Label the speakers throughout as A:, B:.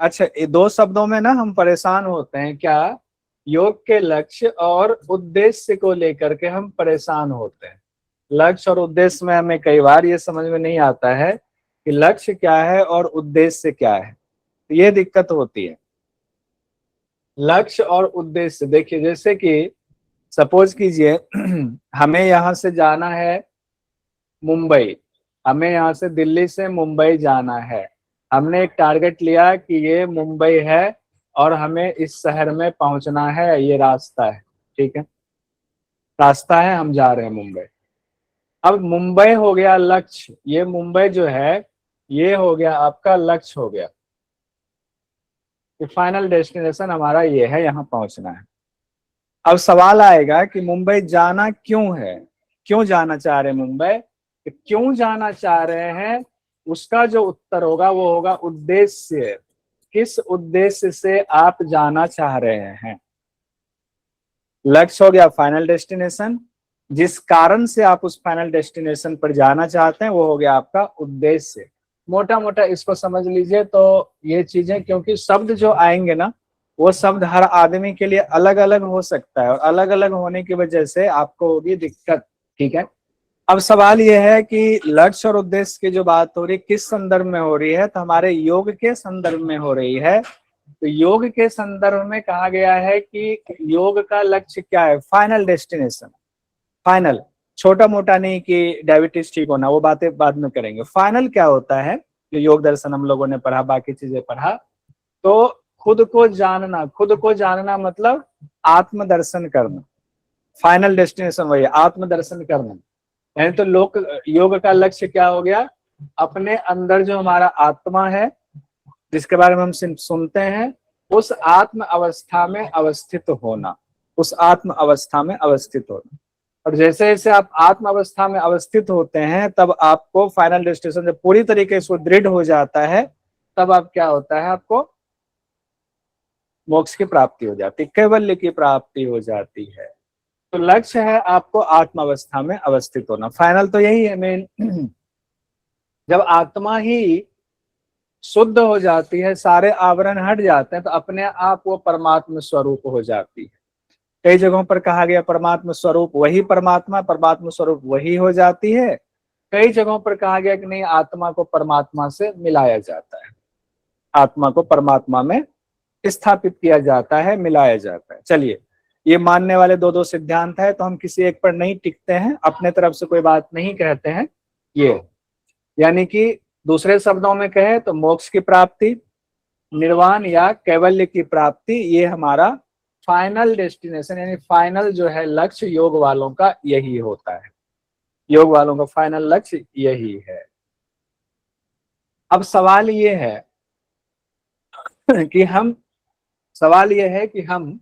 A: अच्छा, ये दो शब्दों में ना हम परेशान होते हैं क्या? योग के लक्ष्य और उद्देश्य को लेकर के हम परेशान होते हैं। लक्ष्य और उद्देश्य में हमें कई बार ये समझ में नहीं आता है कि लक्ष्य क्या है और उद्देश्य क्या है, तो ये दिक्कत होती है। लक्ष्य और उद्देश्य देखिए, जैसे कि सपोज कीजिए हमें यहाँ से जाना है मुंबई, हमें यहाँ से दिल्ली से मुंबई जाना है। हमने एक टारगेट लिया कि ये मुंबई है और हमें इस शहर में पहुंचना है, ये रास्ता है, ठीक है, रास्ता है, हम जा रहे हैं मुंबई। अब मुंबई हो गया लक्ष्य, ये मुंबई जो है ये हो गया आपका लक्ष्य हो गया कि फाइनल डेस्टिनेशन हमारा ये है, यहाँ पहुंचना है। अब सवाल आएगा कि मुंबई जाना क्यों है, क्यों जाना चाह रहे हैं मुंबई, तो क्यों जाना चाह रहे हैं उसका जो उत्तर होगा वो होगा उद्देश्य। किस उद्देश्य से आप जाना चाह रहे हैं? लक्ष्य हो गया फाइनल डेस्टिनेशन, जिस कारण से आप उस फाइनल डेस्टिनेशन पर जाना चाहते हैं वो हो गया आपका उद्देश्य। मोटा मोटा इसको समझ लीजिए। तो ये चीजें, क्योंकि शब्द जो आएंगे ना वो शब्द हर आदमी के लिए अलग अलग हो सकता है और अलग अलग होने की वजह से आपको होगी दिक्कत, ठीक है। अब सवाल ये है कि लक्ष्य और उद्देश्य की जो बात हो रही है किस संदर्भ में हो रही है, तो हमारे योग के संदर्भ में हो रही है। तो योग के संदर्भ में कहा गया है कि योग का लक्ष्य क्या है? Final destination. फाइनल छोटा मोटा नहीं कि डायबिटीज ठीक होना, वो बातें बाद में करेंगे। फाइनल क्या होता है, जो योग दर्शन हम लोगों ने पढ़ा, बाकी चीजें पढ़ा, तो खुद को जानना। खुद को जानना मतलब आत्मदर्शन करना। फाइनल डेस्टिनेशन वही आत्मदर्शन करना। यानी तो लोग योग का लक्ष्य क्या हो गया? अपने अंदर जो हमारा आत्मा है जिसके बारे में हम सुनते हैं, उस आत्म अवस्था में अवस्थित होना। उस आत्म अवस्था में अवस्थित होना। और जैसे जैसे आप आत्म अवस्था में अवस्थित होते हैं तब आपको फाइनल डेस्टिनेशन जब पूरी तरीके से दृढ़ हो जाता है तब आप क्या होता है, आपको मोक्ष की प्राप्ति हो जाती है, कैवल्य की प्राप्ति हो जाती है। तो लक्ष्य है आपको आत्म अवस्था में अवस्थित होना। फाइनल तो यही है मेन। जब आत्मा ही शुद्ध हो जाती है, सारे आवरण हट जाते हैं, तो अपने आप वो परमात्मा स्वरूप हो जाती है। कई जगहों पर कहा गया परमात्मा स्वरूप वही परमात्मा, परमात्मा स्वरूप वही हो जाती है। कई जगहों पर कहा गया कि नहीं, आत्मा को परमात्मा से मिलाया जाता है, आत्मा को परमात्मा में स्थापित किया जाता है, मिलाया जाता है। चलिए, ये मानने वाले दो दो सिद्धांत है, तो हम किसी एक पर नहीं टिकते हैं, अपने तरफ से कोई बात नहीं कहते हैं। ये यानी कि दूसरे शब्दों में कहे तो मोक्ष की प्राप्ति, निर्वाण या कैवल्य की प्राप्ति, ये हमारा फाइनल डेस्टिनेशन यानी फाइनल जो है लक्ष्य योग वालों का यही होता है। योग वालों का फाइनल लक्ष्य यही है। अब सवाल ये है कि हम सवाल ये है कि हम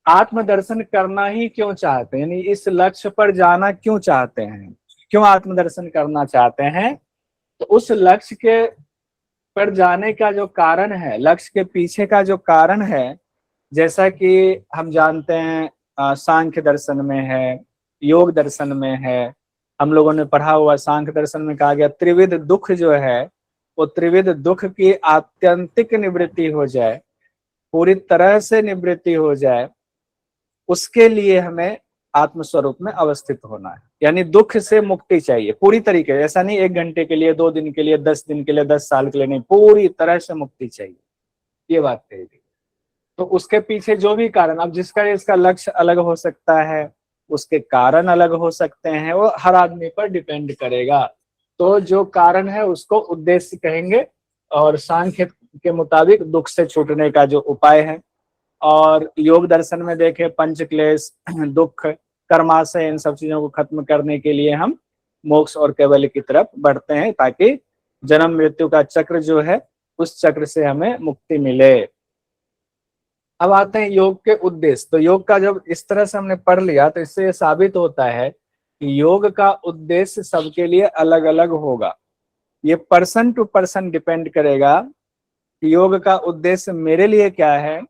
A: आत्मदर्शन करना ही क्यों चाहते हैं, यानी इस लक्ष्य पर जाना क्यों चाहते हैं, क्यों आत्मदर्शन करना चाहते हैं? तो उस लक्ष्य के पर जाने का जो कारण है, लक्ष्य के पीछे का जो कारण है, जैसा कि हम जानते हैं सांख्य दर्शन में है, योग दर्शन में है, हम लोगों ने पढ़ा हुआ। सांख्य दर्शन में कहा गया त्रिविध दुख जो है, वो त्रिविध दुख की आत्यंतिक निवृत्ति हो जाए, पूरी तरह से निवृत्ति हो जाए, उसके लिए हमें आत्मस्वरूप में अवस्थित होना है। यानी दुख से मुक्ति चाहिए पूरी तरीके, ऐसा नहीं 1 घंटे के लिए, 2 दिन के लिए, 10 दिन के लिए, 10 साल के लिए, नहीं, पूरी तरह से मुक्ति चाहिए। ये बात कही थी। तो उसके पीछे जो भी कारण, अब जिसका इसका लक्ष्य अलग हो सकता है, उसके कारण अलग हो सकते हैं, वो हर आदमी पर डिपेंड करेगा। तो जो कारण है उसको उद्देश्य कहेंगे, और सांख्य के मुताबिक दुख से छूटने का जो उपाय है। और योग दर्शन में देखें पंच क्लेश, दुख, कर्माशय, इन सब चीजों को खत्म करने के लिए हम मोक्ष और कैवल्य की तरफ बढ़ते हैं, ताकि जन्म मृत्यु का चक्र जो है उस चक्र से हमें मुक्ति मिले। अब आते हैं योग के उद्देश्य। तो योग का जब इस तरह से हमने पढ़ लिया तो इससे ये साबित होता है कि योग का उद्देश्य सबके लिए अलग अलग होगा। ये पर्सन टू पर्सन डिपेंड करेगा कि योग का उद्देश्य मेरे लिए क्या है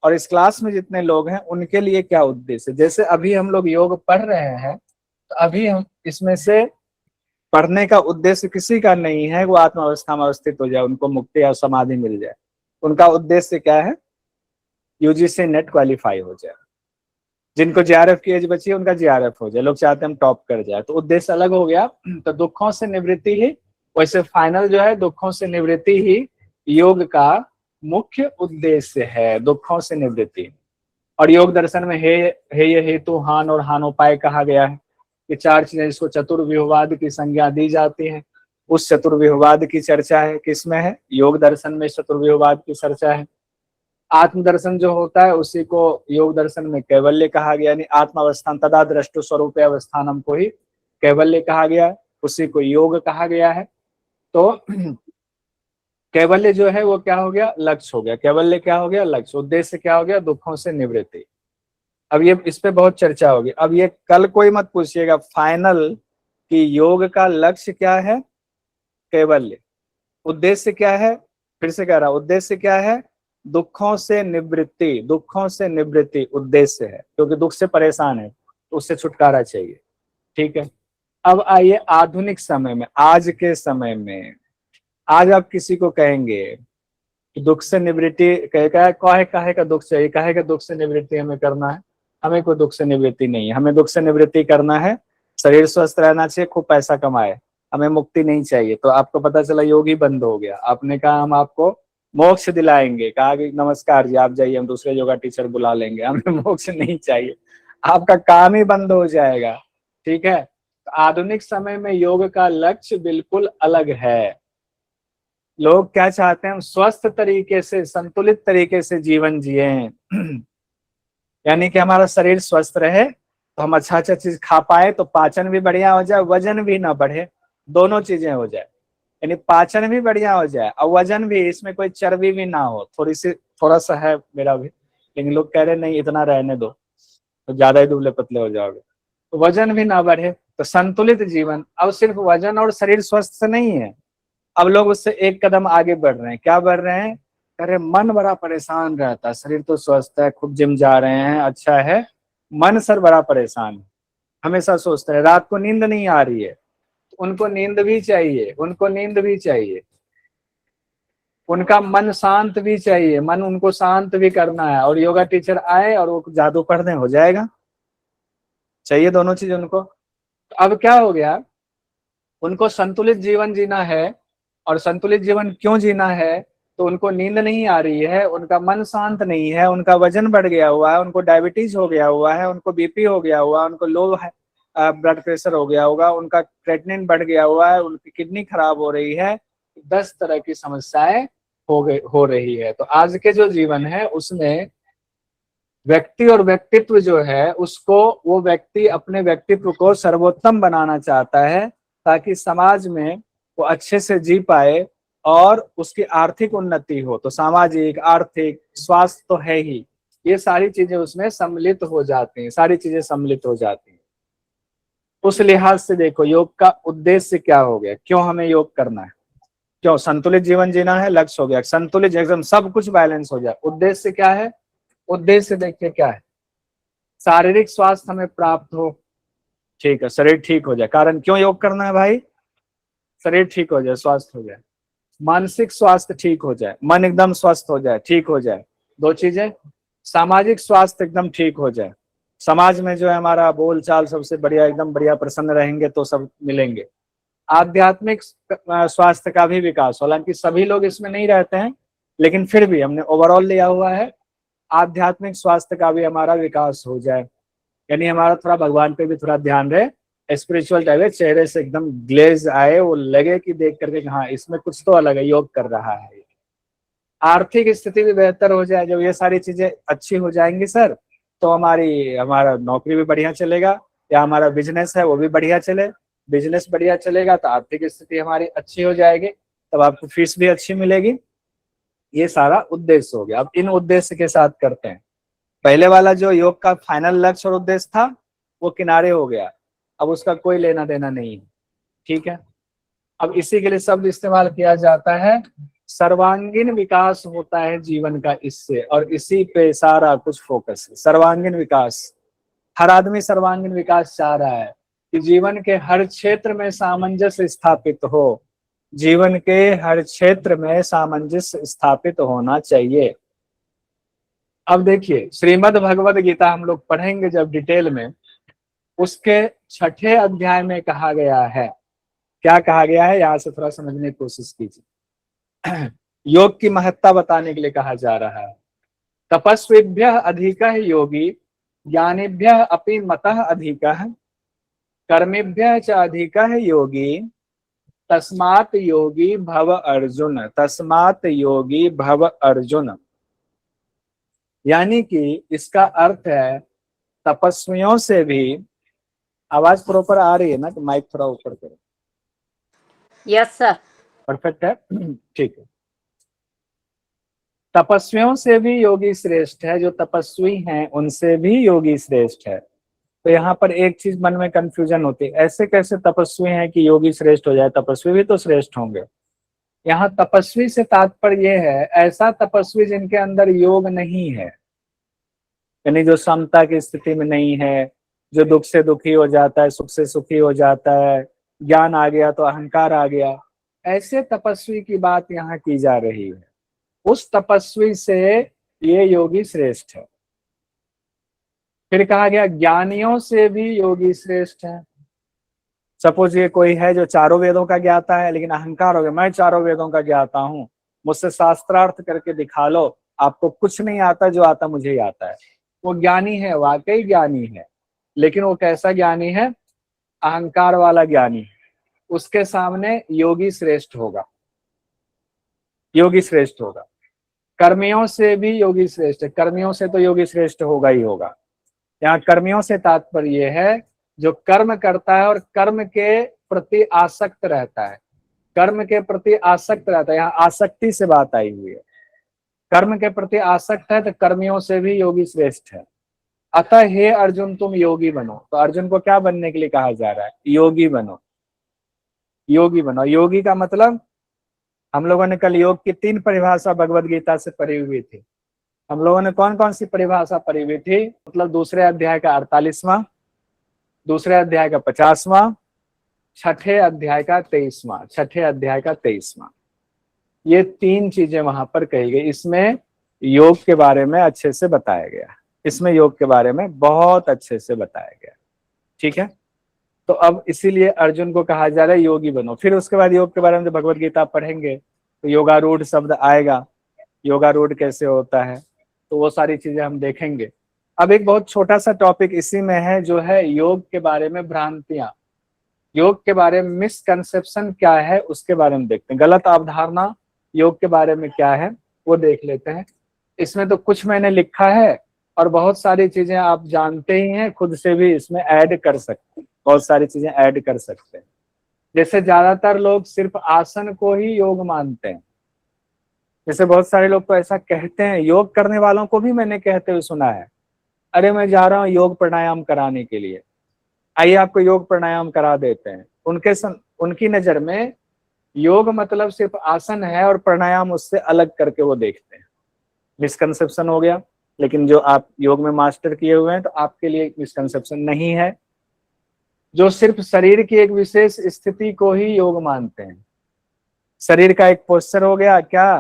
A: और इस क्लास में जितने लोग हैं उनके लिए क्या उद्देश्य है। जैसे अभी हम लोग योग पढ़ रहे हैं, तो अभी हम इसमें से पढ़ने का उद्देश्य किसी का नहीं है वो आत्म अवस्था में अवस्थित हो जाए, उनको मुक्ति या समाधि मिल जाए। उनका उद्देश्य क्या है? यूजीसी नेट क्वालिफाई हो जाए, जिनको जेआरएफ की एज बची है उनका जेआरएफ हो जाए, लोग चाहते हैं हम टॉप कर जाए, तो उद्देश्य अलग हो गया। तो दुखों से निवृत्ति ही, वैसे फाइनल जो है दुखों से निवृत्ति ही योग का मुख्य उद्देश्य है, दुखों से निवृत्ति। और योग दर्शन में हे हेतु हान और हानोपाय कहा गया है कि चार चीजें, जिसको चतुर्व्यूहवाद की संज्ञा दी जाती है, उस चतुर्व्यूहवाद की चर्चा है किसमें है? योग दर्शन में चतुर्व्यूहवाद की चर्चा है। आत्मदर्शन जो होता है उसी को योग दर्शन में कैवल्य कहा गया, यानी आत्मावस्थान तदा दृष्टु स्वरूप अवस्थानम को ही कैवल्य कहा गया, उसी को योग कहा गया है। तो कैवल्य जो है वो क्या हो गया? लक्ष्य हो गया। कैवल्य क्या हो गया? लक्ष्य। उद्देश्य क्या हो गया? दुखों से निवृत्ति। अब ये इस पे बहुत चर्चा होगी। अब ये कल कोई मत पूछिएगा फाइनल कि योग का लक्ष्य क्या है? कैवल्य। उद्देश्य क्या है? फिर से कह रहा, उद्देश्य क्या है? दुखों से निवृत्ति। दुखों से निवृत्ति उद्देश्य है, क्योंकि दुख से परेशान है तो उससे छुटकारा चाहिए। ठीक है। अब आइए आधुनिक समय में, आज के समय में, आज आप किसी को कहेंगे कि दुख से निवृत्ति, काहे का दुख चाहिए, काहे का दुख से निवृत्ति हमें करना है? हमें कोई दुख से निवृत्ति नहीं है। हमें दुख से निवृत्ति करना है, शरीर स्वस्थ रहना चाहिए, खूब पैसा कमाए, हमें मुक्ति नहीं चाहिए। तो आपको पता चला योग ही बंद हो गया। आपने कहा हम आपको मोक्ष दिलाएंगे, कहा कि नमस्कार जी आप जाइए, हम दूसरे योगा टीचर बुला लेंगे, हमें मोक्ष नहीं चाहिए, आपका काम ही बंद हो जाएगा। ठीक है। तो आधुनिक समय में योग का लक्ष्य बिल्कुल अलग है। लोग क्या चाहते हैं? हम स्वस्थ तरीके से, संतुलित तरीके से जीवन जिए, यानी कि हमारा शरीर स्वस्थ रहे तो हम अच्छा अच्छा चीज खा पाए, तो पाचन भी बढ़िया हो जाए, वजन भी ना बढ़े, दोनों चीजें हो जाए। यानी पाचन भी बढ़िया हो जाए और वजन भी, इसमें कोई चर्बी भी ना हो, थोड़ा सा है मेरा भी, लेकिन लोग कह रहे नहीं इतना रहने दो तो ज्यादा ही दुबले पतले हो जाओगे, तो वजन भी ना बढ़े। तो संतुलित जीवन। अब सिर्फ वजन और शरीर स्वस्थ से नहीं है, अब लोग उससे एक कदम आगे बढ़ रहे हैं। क्या बढ़ रहे हैं? अरे मन बड़ा परेशान रहता है, शरीर तो स्वस्थ है, खूब जिम जा रहे हैं, अच्छा है, मन सर बड़ा परेशान है, हमेशा सोचते हैं, रात को नींद नहीं आ रही है, उनको नींद भी चाहिए, उनको नींद भी चाहिए, उनका मन शांत भी चाहिए, मन उनको शांत भी करना है, और योगा टीचर आए और वो जादू पढ़ दें, हो जाएगा? चाहिए दोनों चीज उनको। तो अब क्या हो गया? उनको संतुलित जीवन जीना है, और संतुलित जीवन क्यों जीना है? तो उनको नींद नहीं आ रही है, उनका मन शांत नहीं है, उनका वजन बढ़ गया हुआ है, उनको डायबिटीज हो गया हुआ है, उनको बीपी हो गया हुआ, उनको लो ब्लड प्रेशर हो गया होगा, उनका क्रेटिनिन बढ़ गया हुआ है, उनकी किडनी खराब हो रही है, 10 तरह की समस्याएं हो रही है। तो आज के जो जीवन है उसमें व्यक्ति और व्यक्तित्व जो है उसको, वो व्यक्ति अपने व्यक्तित्व को सर्वोत्तम बनाना चाहता है ताकि समाज में वो अच्छे से जी पाए और उसकी आर्थिक उन्नति हो। तो सामाजिक, आर्थिक, स्वास्थ्य तो है ही, ये सारी चीजें उसमें सम्मिलित हो जाती हैं, सारी चीजें सम्मिलित हो जाती हैं। उस लिहाज से देखो योग का उद्देश्य क्या हो गया, क्यों हमें योग करना है, क्यों संतुलित जीवन जीना है, लक्ष्य हो गया संतुलित, एकदम सब कुछ बैलेंस हो जाए। उद्देश्य क्या है? उद्देश्य देखिए क्या है, शारीरिक स्वास्थ्य हमें प्राप्त हो, ठीक है, शरीर ठीक हो जाए। कारण क्यों योग करना है भाई? शरीर ठीक हो जाए, स्वास्थ्य हो जाए, मानसिक स्वास्थ्य ठीक हो जाए, मन एकदम स्वस्थ हो जाए, ठीक हो जाए, दो चीजें। सामाजिक स्वास्थ्य एकदम ठीक हो जाए, समाज में जो है हमारा बोल चाल सबसे बढ़िया, एकदम बढ़िया, प्रसन्न रहेंगे तो सब मिलेंगे। आध्यात्मिक स्वास्थ्य का भी विकास, हालांकि सभी लोग इसमें नहीं रहते हैं, लेकिन फिर भी हमने ओवरऑल लिया हुआ है, आध्यात्मिक स्वास्थ्य का भी हमारा विकास हो जाए, यानी हमारा थोड़ा भगवान पे भी थोड़ा ध्यान रहे, स्पिरिचुअल टाइप है, चेहरे से एकदम ग्लेज आए, वो लगे कि देख करके हाँ इसमें कुछ तो अलग है, योग कर रहा है। आर्थिक स्थिति भी बेहतर हो जाए, जब ये सारी चीजें अच्छी हो जाएंगी सर, तो हमारा नौकरी भी बढ़िया चलेगा, या हमारा बिजनेस है वो भी बढ़िया चले, बिजनेस बढ़िया चलेगा तो आर्थिक स्थिति हमारी अच्छी हो जाएगी, तब आपको फीस भी अच्छी मिलेगी। ये सारा उद्देश्य हो गया। अब इन उद्देश्य के साथ करते हैं। पहले वाला जो योग का फाइनल लक्ष्य और उद्देश्य था वो किनारे हो गया, अब उसका कोई लेना देना नहीं है। ठीक है। अब इसी के लिए शब्द इस्तेमाल किया जाता है, सर्वांगीण विकास होता है जीवन का इससे, और इसी पे सारा कुछ फोकस है, सर्वांगीण विकास। हर आदमी सर्वांगीण विकास चाह रहा है, कि जीवन के हर क्षेत्र में सामंजस्य स्थापित हो, जीवन के हर क्षेत्र में सामंजस्य स्थापित होना चाहिए। अब देखिए श्रीमद् भगवद गीता हम लोग पढ़ेंगे जब डिटेल में, उसके 6ठे अध्याय में कहा गया है, क्या कहा गया है यहां से थोड़ा समझने की कोशिश कीजिए। योग की महत्ता बताने के लिए कहा जा रहा है। तपस्विभ्यः अधिकः योगी ज्ञानिभ्यः अपि मतः अधिकः कर्मिभ्यः च अधिकः योगी तस्मात् योगी भव अर्जुन, तस्मात् योगी भव अर्जुन। यानी कि इसका अर्थ है तपस्वियों से भी, आवाज प्रॉपर आ रही है ना, तो माइक थोड़ा ऊपर करो।
B: यस सर,
A: परफेक्ट है, ठीक है। तपस्वियों से भी योगी श्रेष्ठ है, जो तपस्वी हैं उनसे भी योगी श्रेष्ठ है। तो यहाँ पर एक चीज मन में कंफ्यूजन होती है, ऐसे कैसे तपस्वी हैं कि योगी श्रेष्ठ हो जाए, तपस्वी भी तो श्रेष्ठ होंगे। यहाँ तपस्वी से तात्पर्य यह है ऐसा तपस्वी जिनके अंदर योग नहीं है, यानी जो समता की स्थिति में नहीं है, जो दुख से दुखी हो जाता है, सुख से सुखी हो जाता है, ज्ञान आ गया तो अहंकार आ गया, ऐसे तपस्वी की बात यहाँ की जा रही है। उस तपस्वी से ये योगी श्रेष्ठ है। फिर कहा गया ज्ञानियों से भी योगी श्रेष्ठ है। सपोज ये कोई है जो चारों वेदों का ज्ञाता है, लेकिन अहंकार हो गया मैं चारों वेदों का ज्ञाता हूं, मुझसे शास्त्रार्थ करके दिखा लो, आपको कुछ नहीं आता, जो आता मुझे ही आता है। वो ज्ञानी है, वाकई ज्ञानी है, लेकिन वो कैसा ज्ञानी है, अहंकार वाला ज्ञानी। उसके सामने योगी श्रेष्ठ होगा, योगी श्रेष्ठ होगा। कर्मियों से भी योगी श्रेष्ठ है, कर्मियों से तो योगी श्रेष्ठ होगा ही होगा। यहाँ कर्मियों से तात्पर्य यह है जो कर्म करता है और कर्म के प्रति आसक्त रहता है, कर्म के प्रति आसक्त रहता है। यहाँ आसक्ति से बात आई हुई है, कर्म के प्रति आसक्त है तो कर्मियों से भी योगी श्रेष्ठ है। अतः हे अर्जुन तुम योगी बनो। तो अर्जुन को क्या बनने के लिए कहा जा रहा है, योगी बनो, योगी बनो। योगी का मतलब, हम लोगों ने कल योग की 3 परिभाषा भगवद गीता से पढ़ी हुई थी। हम लोगों ने कौन कौन सी परिभाषा पढ़ी हुई थी, मतलब दूसरे अध्याय का 48वां, दूसरे अध्याय का 50वां, छठे अध्याय का 23वां, छठे अध्याय का 23वां, ये 3 चीजें वहां पर कही गई। इसमें योग के बारे में अच्छे से बताया गया, इसमें योग के बारे में बहुत अच्छे से बताया गया, ठीक है। तो अब इसीलिए अर्जुन को कहा जा रहा है योगी बनो। फिर उसके बाद योग के बारे में जब भगवद गीता पढ़ेंगे तो योगारूढ़ शब्द आएगा, योगारूढ़ कैसे होता है, तो वो सारी चीजें हम देखेंगे। अब एक बहुत छोटा सा टॉपिक इसी में है, जो है योग के बारे में भ्रांतियां, योग के बारे में मिसकंसेप्शन क्या है उसके बारे में देखते हैं। गलत अवधारणा योग के बारे में क्या है वो देख लेते हैं। इसमें तो कुछ मैंने लिखा है और बहुत सारी चीजें आप जानते ही हैं, खुद से भी इसमें ऐड कर सकते हैं, बहुत सारी चीजें ऐड कर सकते हैं। जैसे ज्यादातर लोग सिर्फ आसन को ही योग मानते हैं, जैसे बहुत सारे लोग तो ऐसा कहते हैं, योग करने वालों को भी मैंने कहते हुए सुना है, अरे मैं जा रहा हूँ योग प्राणायाम कराने के लिए, आइए आपको योग प्राणायाम करा देते हैं। उनकी नजर में योग मतलब सिर्फ आसन है और प्राणायाम उससे अलग करके वो देखते हैं। मिसकंसेप्शन हो गया, लेकिन जो आप योग में मास्टर किए हुए हैं तो आपके लिए मिसकंसेप्शन नहीं है। जो सिर्फ शरीर की एक विशेष स्थिति को ही योग मानते हैं, शरीर का एक पोस्चर हो गया क्या,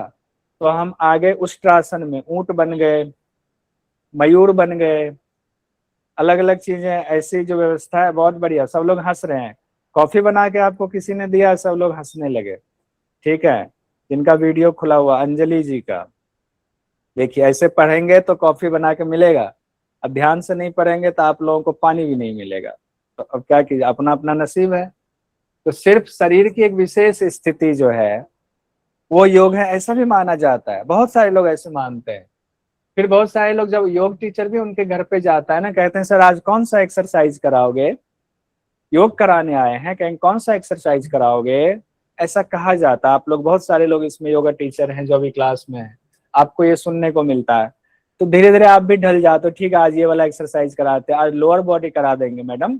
A: तो हम आगे उष्ट्रासन में ऊंट बन गए, मयूर बन गए, अलग अलग चीजें, ऐसी जो व्यवस्था है बहुत बढ़िया। सब लोग हंस रहे हैं, कॉफी बना के आपको किसी ने दिया, सब लोग हंसने लगे, ठीक है। जिनका वीडियो खुला हुआ अंजलि जी का, देखिए ऐसे पढ़ेंगे तो कॉफी बना के मिलेगा, अब ध्यान से नहीं पढ़ेंगे तो आप लोगों को पानी भी नहीं मिलेगा। तो अब क्या कीजिए, अपना अपना नसीब है। तो सिर्फ शरीर की एक विशेष स्थिति जो है वो योग है, ऐसा भी माना जाता है, बहुत सारे लोग ऐसे मानते हैं। फिर बहुत सारे लोग, जब योग टीचर भी उनके घर पे जाता है ना, कहते हैं सर आज कौन सा एक्सरसाइज कराओगे, योग कराने आए हैं, कहें कौन सा एक्सरसाइज कराओगे, ऐसा कहा जाता है। आप लोग बहुत सारे लोग इसमें योगा टीचर हैं जो अभी क्लास में है, आपको ये सुनने को मिलता है, तो धीरे धीरे आप भी ढल जाते हो, ठीक है आज ये वाला एक्सरसाइज कराते हैं, आज लोअर बॉडी करा देंगे मैडम,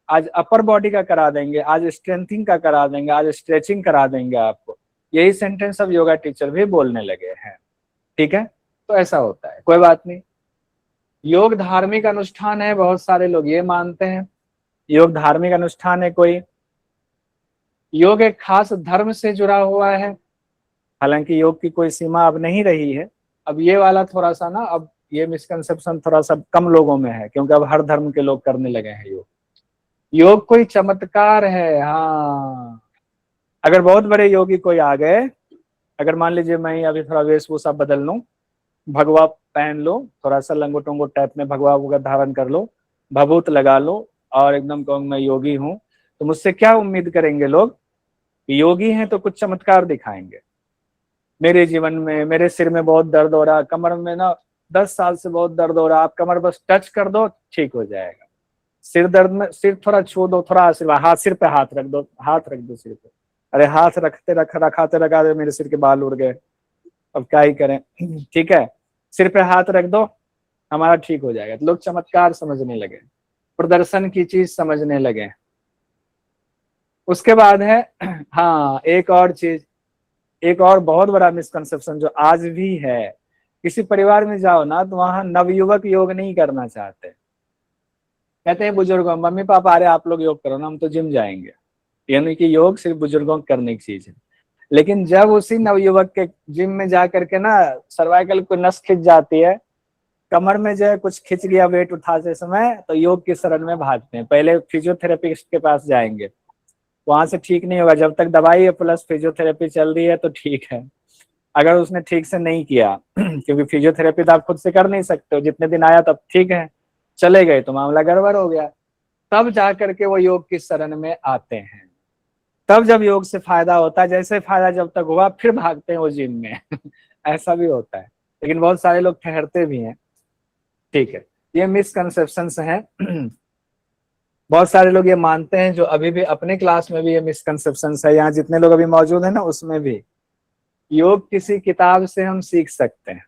A: आज अपर बॉडी का करा देंगे, आज स्ट्रेंथिंग का करा देंगे, आज स्ट्रेचिंग करा देंगे आपको। यही सेंटेंस अब योगा टीचर भी बोलने लगे हैं, ठीक है। तो ऐसा होता है, कोई बात नहीं। योग धार्मिक अनुष्ठान है, बहुत सारे लोग ये मानते हैं। योग धार्मिक अनुष्ठान है कोई, योग एक खास धर्म से जुड़ा हुआ है। हालांकि योग की कोई सीमा अब नहीं रही है। अब ये वाला थोड़ा सा ना, अब ये मिसकंसेप्शन थोड़ा सा कम लोगों में है, क्योंकि अब हर धर्म के लोग करने लगे हैं योग। योग कोई चमत्कार है, हाँ। अगर बहुत बड़े योगी कोई आ गए, अगर मान लीजिए मैं अभी थोड़ा वेशभूषा बदल लूं, भगवा पहन लो, थोड़ा सा लंगोट उंगोट टाइप में भगवा वगैरह धारण कर लो, भभूत लगा लो और एकदम कहूँ मैं योगी हूँ, तो मुझसे क्या उम्मीद करेंगे लोग? योगी हैं तो कुछ चमत्कार दिखाएंगे। मेरे जीवन में, मेरे सिर में बहुत दर्द हो रहा, कमर में ना 10 साल से बहुत दर्द हो रहा, आप कमर बस टच कर दो ठीक हो जाएगा। सिर दर्द में सिर थोड़ा छू दो, थोड़ा आशीर्वाद, हाथ सिर पे हाथ रख दो, हाथ रख दो सिर पे। अरे हाथ रखाते मेरे सिर के बाल उड़ गए, अब क्या ही करें। ठीक है, सिर पे हाथ रख दो, हमारा ठीक हो जाएगा। तो लोग चमत्कार समझने लगे, प्रदर्शन की चीज समझने लगे। उसके बाद है हाँ, एक और चीज, एक और बहुत बड़ा मिसकंसेप्शन जो आज भी है, किसी परिवार में जाओ ना तो वहां नवयुवक योग नहीं करना चाहते। कहते हैं बुजुर्गों, मम्मी पापा अरे आप लोग योग करो ना, हम तो जिम जाएंगे। यानी कि योग सिर्फ बुजुर्गों को करने की चीज है। लेकिन जब उसी नवयुवक के जिम में जा करके ना सर्वाइकल को नस खिंच जाती है, कमर में जो है कुछ खिंच गया वेट उठाते समय, तो योग की शरण में भागते हैं। पहले फिजियोथेरेपिस्ट के पास जाएंगे, वहां से ठीक नहीं होगा। जब तक दवाई है प्लस फिजियोथेरेपी चल रही है तो ठीक है। अगर उसने ठीक से नहीं किया क्योंकि फिजियोथेरेपी तो आप खुद से कर नहीं सकते हो, जितने दिन आया तब ठीक है, चले गए तो मामला गड़बड़ हो गया, तब जा करके वो योग की शरण में आते हैं। तब जब योग से फायदा होता है, जैसे फायदा जब तक हुआ फिर भागते हैं वो जिम में ऐसा भी होता है, लेकिन बहुत सारे लोग ठहरते भी हैं। ठीक है, ये मिसकंसेप्शंस हैं। बहुत सारे लोग ये मानते हैं, जो अभी भी अपने क्लास में भी ये मिसकंसेप्शंस है, यहाँ जितने लोग अभी मौजूद हैं ना उसमें भी, योग किसी किताब से हम सीख सकते हैं,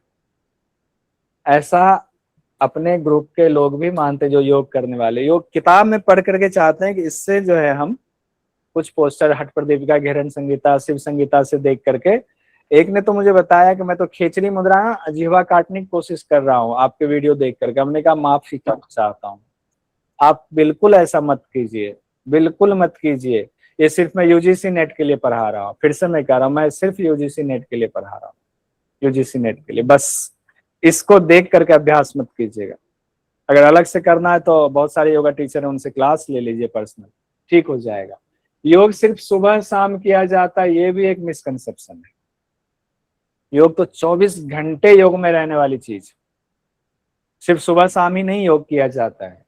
A: ऐसा अपने ग्रुप के लोग भी मानते हैं। जो योग करने वाले योग किताब में पढ़ करके चाहते हैं कि इससे जो है हम कुछ पोस्टर हठ प्रदीपिका घेरन संगीता शिव संगीता से देख करके, एक ने तो मुझे बताया कि मैं तो खेचरी मुद्रा जिह्वा काटने की कोशिश कर रहा हूँ आपके वीडियो देख करके। हमने कहा माफी चाहता हूँ, आप बिल्कुल ऐसा मत कीजिए, बिल्कुल मत कीजिए। ये सिर्फ मैं यूजीसी नेट के लिए पढ़ा रहा हूँ, फिर से मैं कह रहा हूँ, मैं सिर्फ यूजीसी नेट के लिए पढ़ा रहा हूँ, यूजीसी नेट के लिए। बस इसको देख करके अभ्यास मत कीजिएगा। अगर अलग से करना है तो बहुत सारे योगा टीचर हैं, उनसे क्लास ले लीजिए पर्सनल, ठीक हो जाएगा। योग सिर्फ सुबह शाम किया जाता है, ये भी एक मिसकंसेप्शन है। योग तो 24 घंटे योग में रहने वाली चीज, सिर्फ सुबह शाम ही नहीं योग किया जाता है।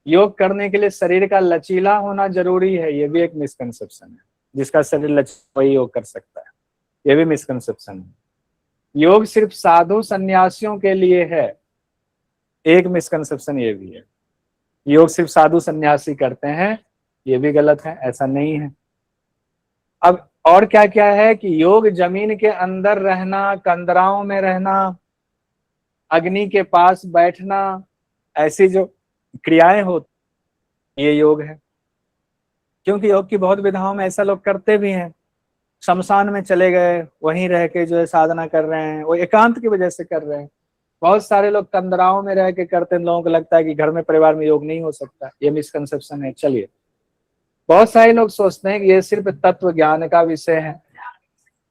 A: योग करने के लिए शरीर का लचीला होना जरूरी है, ये भी एक मिसकंसेप्शन है। जिसका शरीर लचीला वही योग कर सकता है, ये भी मिसकंसेप्शन है। योग सिर्फ साधु सन्यासियों के लिए है, एक मिसकंसेप्शन ये भी है। योग सिर्फ साधु सन्यासी करते हैं, ये भी गलत है, ऐसा नहीं है। अब और क्या क्या है कि योग जमीन के अंदर रहना, कंदराओं में रहना, अग्नि के पास बैठना, ऐसी जो क्रियाएं होती ये योग है। क्योंकि योग की बहुत विधाओं में ऐसा लोग करते भी हैं, शमशान में चले गए, वहीं रह के जो है साधना कर रहे हैं, वो एकांत की वजह से कर रहे हैं। बहुत सारे लोग कंदराओं में रह के करते हैं, लोगों को लगता है कि घर में परिवार में योग नहीं हो सकता, ये मिसकंसेप्शन है। चलिए, बहुत सारे लोग सोचते हैं कि ये सिर्फ तत्व ज्ञान का विषय है,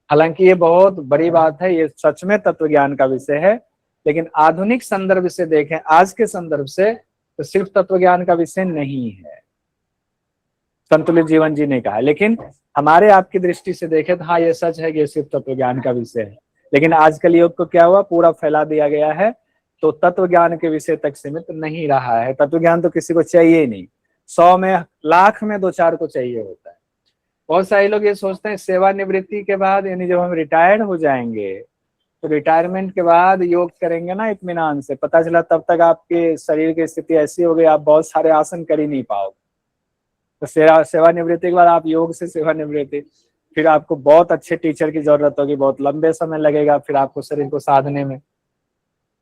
A: हालांकि ये बहुत बड़ी बात है, ये सच में तत्व ज्ञान का विषय है। लेकिन आधुनिक संदर्भ से देखें, आज के संदर्भ से, तो सिर्फ तत्व ज्ञान का विषय नहीं है, संतुलित जीवन जीने का है। लेकिन हमारे आपकी दृष्टि से देखें तो हाँ, ये सच है कि ये सिर्फ तत्व ज्ञान का विषय है। लेकिन आजकल योग को क्या हुआ, पूरा फैला दिया गया है, तो तत्व ज्ञान के विषय तक सीमित नहीं रहा है। तत्व ज्ञान तो किसी को चाहिए ही नहीं, 100 में लाख में 2-4 को चाहिए होता है। बहुत सारे लोग ये सोचते हैं सेवानिवृत्ति के बाद, यानी जब हम रिटायर्ड हो जाएंगे तो रिटायरमेंट के बाद योग करेंगे ना इत्मीनान से, पता चला तब तक आपके शरीर की स्थिति ऐसी हो गई आप बहुत सारे आसन कर ही नहीं पाओगे। तो सेवानिवृत्ति के बाद आप योग से सेवानिवृत्ति, फिर आपको बहुत अच्छे टीचर की जरूरत होगी, बहुत लंबे समय लगेगा फिर आपको शरीर को साधने में।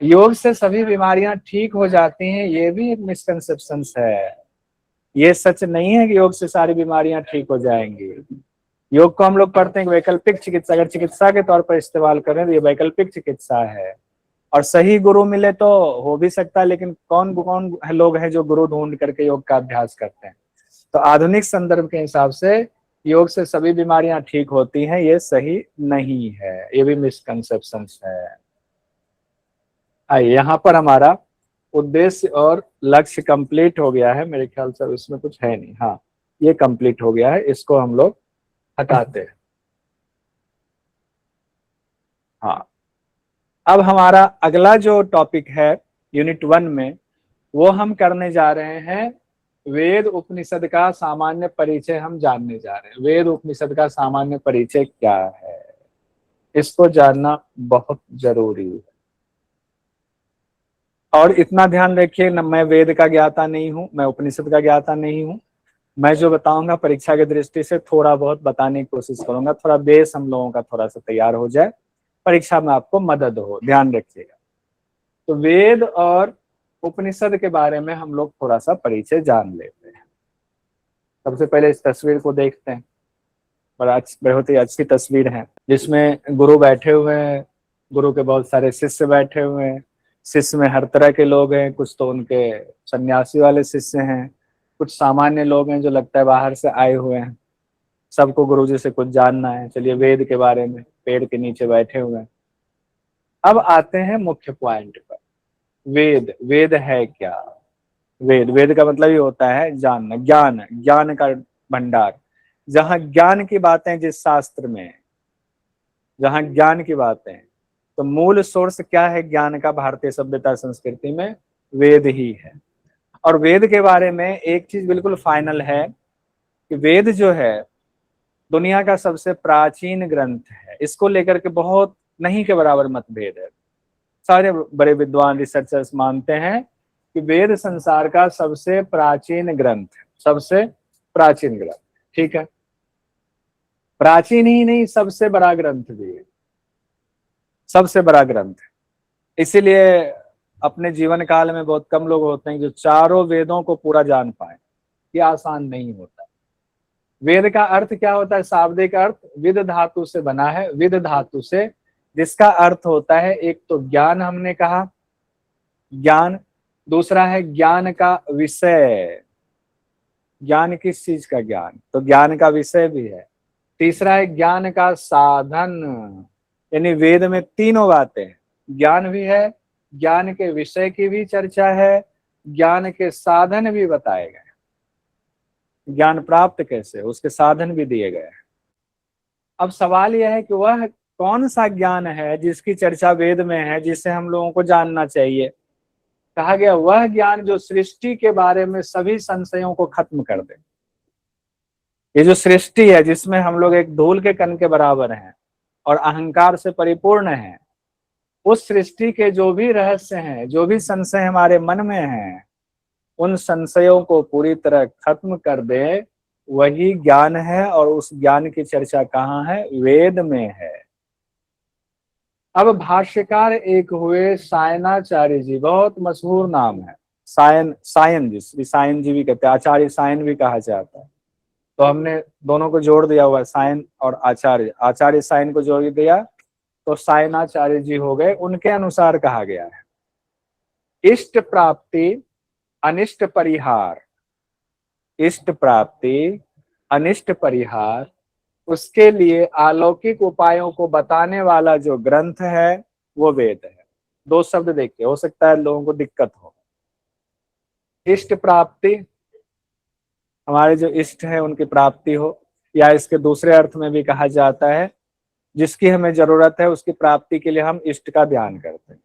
A: योग से सभी बीमारियां ठीक हो जाती हैं, ये भी एक मिसकंसेप्शन है। ये सच नहीं है कि योग से सारी बीमारियां ठीक हो जाएंगी। योग को हम लोग पढ़ते हैं वैकल्पिक चिकित्सा, अगर चिकित्सा के तौर पर इस्तेमाल करें तो ये वैकल्पिक चिकित्सा है, और सही गुरु मिले तो हो भी सकता है। लेकिन कौन कौन लोग हैं जो गुरु ढूंढ करके योग का अभ्यास करते हैं? तो आधुनिक संदर्भ के हिसाब से योग से सभी बीमारियां ठीक होती हैं, ये सही नहीं है, ये भी मिसकंसेप्शन है। आइए, यहाँ पर हमारा उद्देश्य और लक्ष्य कंप्लीट हो गया है मेरे ख्याल से, इसमें कुछ है नहीं। हाँ, ये कंप्लीट हो गया है, इसको हम लोग हटाते हैं। हाँ, अब हमारा अगला जो टॉपिक है यूनिट 1 में, वो हम करने जा रहे हैं वेद उपनिषद का सामान्य परिचय हम जानने जा रहे हैं। वेद उपनिषद का सामान्य परिचय क्या है, इसको जानना बहुत जरूरी है। और इतना ध्यान रखिए न, मैं वेद का ज्ञाता नहीं हूं, मैं उपनिषद का ज्ञाता नहीं हूं। मैं जो बताऊंगा परीक्षा की दृष्टि से थोड़ा बहुत बताने की कोशिश करूंगा, थोड़ा बेस हम लोगों का थोड़ा सा तैयार हो जाए, परीक्षा में आपको मदद हो, ध्यान रखिएगा। तो वेद और उपनिषद के बारे में हम लोग थोड़ा सा परिचय जान लेते हैं। सबसे पहले इस तस्वीर को देखते हैं, बहुत ही अच्छी तस्वीर है, जिसमें गुरु बैठे हुए हैं, गुरु के बहुत सारे शिष्य बैठे हुए हैं। शिष्य में हर तरह के लोग हैं, कुछ तो उनके सन्यासी वाले शिष्य हैं, कुछ सामान्य लोग हैं जो लगता है बाहर से आए हुए हैं। सबको गुरु जी से कुछ जानना है। चलिए, वेद के बारे में, पेड़ के नीचे बैठे हुए हैं। अब आते हैं मुख्य पॉइंट पर। वेद, वेद है क्या? वेद, वेद का मतलब ही होता है जानना, ज्ञान, ज्ञान का भंडार। जहां ज्ञान की बातें जिस शास्त्र में, जहां ज्ञान की बातें, तो मूल सोर्स क्या है ज्ञान का भारतीय सभ्यता संस्कृति में? वेद ही है। और वेद के बारे में एक चीज बिल्कुल फाइनल है कि वेद जो है दुनिया का सबसे प्राचीन ग्रंथ है। इसको लेकर के बहुत नहीं के बराबर मतभेद है। सारे बड़े विद्वान रिसर्चर्स मानते हैं कि वेद संसार का सबसे प्राचीन ग्रंथ है, सबसे प्राचीन ग्रंथ। ठीक है, प्राचीन ही नहीं, सबसे बड़ा ग्रंथ भी है, सबसे बड़ा ग्रंथ है। इसीलिए अपने जीवन काल में बहुत कम लोग होते हैं जो चारों वेदों को पूरा जान पाए। ये आसान नहीं होता। वेद का अर्थ क्या होता है? शाब्दिक अर्थ विद धातु से बना है, विद धातु से, जिसका अर्थ होता है एक तो ज्ञान, हमने कहा ज्ञान, दूसरा है ज्ञान का विषय। ज्ञान किस चीज का? ज्ञान, तो ज्ञान का विषय भी है। तीसरा है ज्ञान का साधन, यानी वेद में तीनों बातें हैं, ज्ञान भी है, ज्ञान के विषय की भी चर्चा है, ज्ञान के साधन भी बताए गए, ज्ञान प्राप्त कैसे, उसके साधन भी दिए गए हैं। अब सवाल यह है कि वह कौन सा ज्ञान है जिसकी चर्चा वेद में है, जिसे हम लोगों को जानना चाहिए? कहा गया वह ज्ञान जो सृष्टि के बारे में सभी संशयों को खत्म कर दे। ये जो सृष्टि है जिसमें हम लोग एक धूल के कण के बराबर हैं और अहंकार से परिपूर्ण हैं, उस सृष्टि के जो भी रहस्य हैं, जो भी संशय हमारे मन में हैं, उन संशयों को पूरी तरह खत्म कर दे, वही ज्ञान है। और उस ज्ञान की चर्चा कहाँ है? वेद में है। अब भाष्यकार एक हुए सायनाचार्य जी, बहुत मशहूर नाम है, सायन जी, श्री सायन जी भी कहते हैं, आचार्य सायन भी कहा जाता है। तो हमने दोनों को जोड़ दिया हुआ, सायन और आचार्य, आचार्य सायन को जोड़ दिया तो सायनाचार्य जी हो गए। उनके अनुसार कहा गया है इष्ट प्राप्ति अनिष्ट परिहार, इष्ट प्राप्ति अनिष्ट परिहार, उसके लिए अलौकिक उपायों को बताने वाला जो ग्रंथ है वो वेद है। दो शब्द देखिए, हो सकता है लोगों को दिक्कत हो। इष्ट प्राप्ति, हमारे जो इष्ट है उनकी प्राप्ति हो, या इसके दूसरे अर्थ में भी कहा जाता है जिसकी हमें जरूरत है उसकी प्राप्ति के लिए हम इष्ट का ध्यान करते हैं।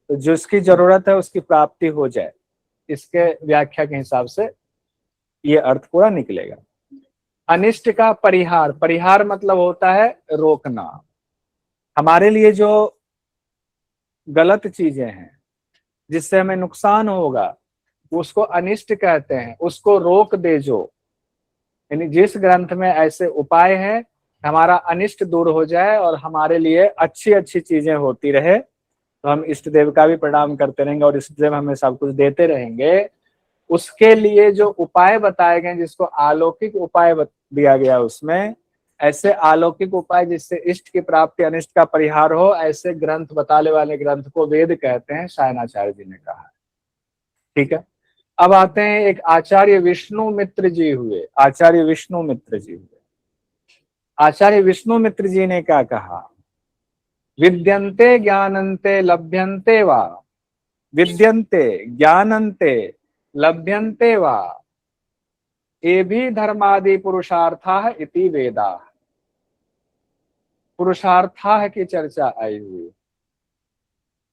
A: तो जिसकी जरूरत है उसकी प्राप्ति हो जाए, इसके व्याख्या के हिसाब से ये अर्थ पूरा निकलेगा। अनिष्ट का परिहार, परिहार मतलब होता है रोकना। हमारे लिए जो गलत चीजें हैं जिससे हमें नुकसान होगा उसको अनिष्ट कहते हैं, उसको रोक दे जो। यानी जिस ग्रंथ में ऐसे उपाय हैं हमारा अनिष्ट दूर हो जाए और हमारे लिए अच्छी अच्छी चीजें होती रहे, तो हम इष्ट देव का भी प्रणाम करते रहेंगे और इष्ट देव हमें सब कुछ देते रहेंगे। उसके लिए जो उपाय बताए गए, जिसको अलौकिक उपाय दिया गया, उसमें ऐसे अलौकिक उपाय जिससे इष्ट की प्राप्ति अनिष्ट का परिहार हो, ऐसे ग्रंथ बताने वाले ग्रंथ को वेद कहते हैं, सायनाचार्य जी ने कहा। ठीक है, अब आते हैं एक आचार्य विष्णु मित्र जी हुए। आचार्य विष्णु मित्र जी हुए। आचार्य विष्णु मित्र जी ने क्या कहा? विद्यन्ते ज्ञानन्ते लभ्यन्ते वा, विद्यन्ते ज्ञानन्ते लभ्यन्ते वा, ये भी धर्मादि पुरुषार्थाः इति वेदाः। पुरुषार्थाः की चर्चा आई हुई,